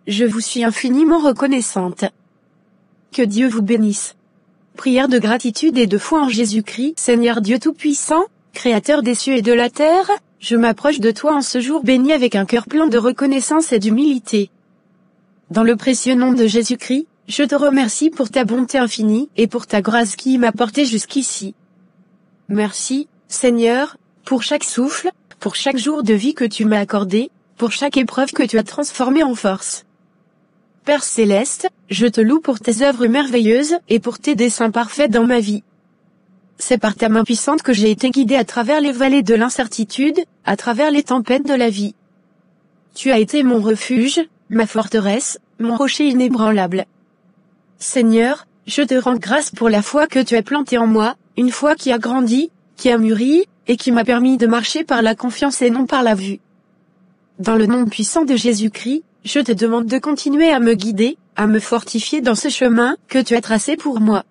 Je vous suis infiniment reconnaissante. Que Dieu vous bénisse. Prière de gratitude et de foi en Jésus-Christ. Seigneur Dieu Tout-Puissant, Créateur des cieux et de la terre, je m'approche de toi en ce jour béni avec un cœur plein de reconnaissance et d'humilité. Dans le précieux nom de Jésus-Christ, je te remercie pour ta bonté infinie et pour ta grâce qui m'a porté jusqu'ici. Merci, Seigneur, pour chaque souffle, pour chaque jour de vie que tu m'as accordé, pour chaque épreuve que tu as transformée en force. Père Céleste, je te loue pour tes œuvres merveilleuses et pour tes desseins parfaits dans ma vie. C'est par ta main puissante que j'ai été guidé à travers les vallées de l'incertitude, à travers les tempêtes de la vie. Tu as été mon refuge, ma forteresse, mon rocher inébranlable. Seigneur, je te rends grâce pour la foi que tu as plantée en moi, une foi qui a grandi, qui a mûri, et qui m'a permis de marcher par la confiance et non par la vue. Dans le nom puissant de Jésus-Christ, je te demande de continuer à me guider, à me fortifier dans ce chemin que tu as tracé pour moi.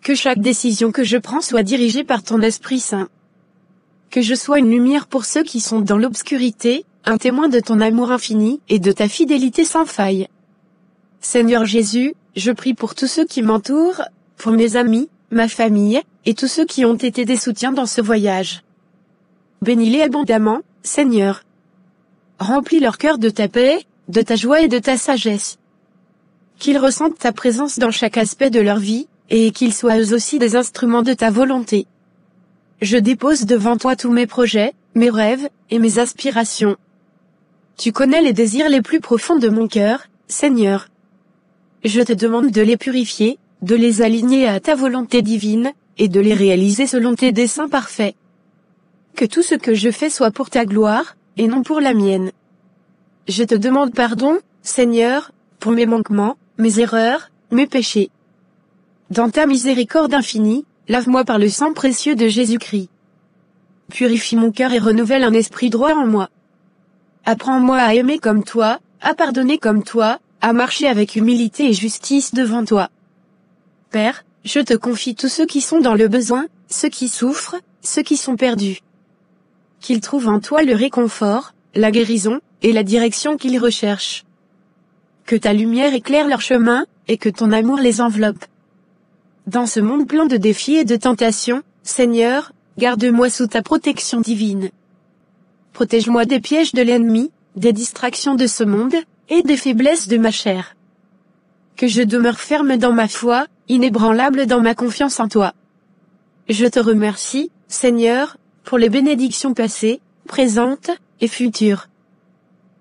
Que chaque décision que je prends soit dirigée par ton Esprit Saint. Que je sois une lumière pour ceux qui sont dans l'obscurité, un témoin de ton amour infini et de ta fidélité sans faille. Seigneur Jésus, je prie pour tous ceux qui m'entourent, pour mes amis, ma famille, et tous ceux qui ont été des soutiens dans ce voyage. Bénis-les abondamment, Seigneur. Remplis leur cœur de ta paix, de ta joie et de ta sagesse. Qu'ils ressentent ta présence dans chaque aspect de leur vie, et qu'ils soient eux aussi des instruments de ta volonté. Je dépose devant toi tous mes projets, mes rêves, et mes aspirations. Tu connais les désirs les plus profonds de mon cœur, Seigneur. Je te demande de les purifier, de les aligner à ta volonté divine, et de les réaliser selon tes desseins parfaits. Que tout ce que je fais soit pour ta gloire, et non pour la mienne. Je te demande pardon, Seigneur, pour mes manquements, mes erreurs, mes péchés. Dans ta miséricorde infinie, lave-moi par le sang précieux de Jésus-Christ. Purifie mon cœur et renouvelle un esprit droit en moi. Apprends-moi à aimer comme toi, à pardonner comme toi, à marcher avec humilité et justice devant toi. Père, je te confie tous ceux qui sont dans le besoin, ceux qui souffrent, ceux qui sont perdus. Qu'ils trouvent en toi le réconfort, la guérison, et la direction qu'ils recherchent. Que ta lumière éclaire leur chemin, et que ton amour les enveloppe. Dans ce monde plein de défis et de tentations, Seigneur, garde-moi sous ta protection divine. Protège-moi des pièges de l'ennemi, des distractions de ce monde, et des faiblesses de ma chair. Que je demeure ferme dans ma foi, inébranlable dans ma confiance en toi. Je te remercie, Seigneur, pour les bénédictions passées, présentes, et futures.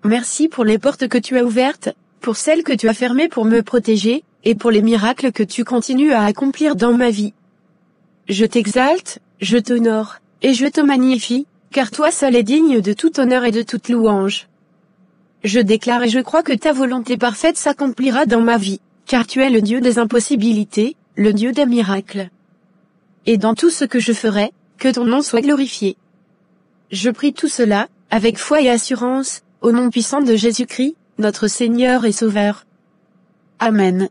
Merci pour les portes que tu as ouvertes, pour celles que tu as fermées pour me protéger, et pour les miracles que tu continues à accomplir dans ma vie. Je t'exalte, je t'honore, et je te magnifie, car toi seul es digne de tout honneur et de toute louange. Je déclare et je crois que ta volonté parfaite s'accomplira dans ma vie, car tu es le Dieu des impossibilités, le Dieu des miracles. Et dans tout ce que je ferai, que ton nom soit glorifié. Je prie tout cela, avec foi et assurance, au nom puissant de Jésus-Christ, notre Seigneur et Sauveur. Amen.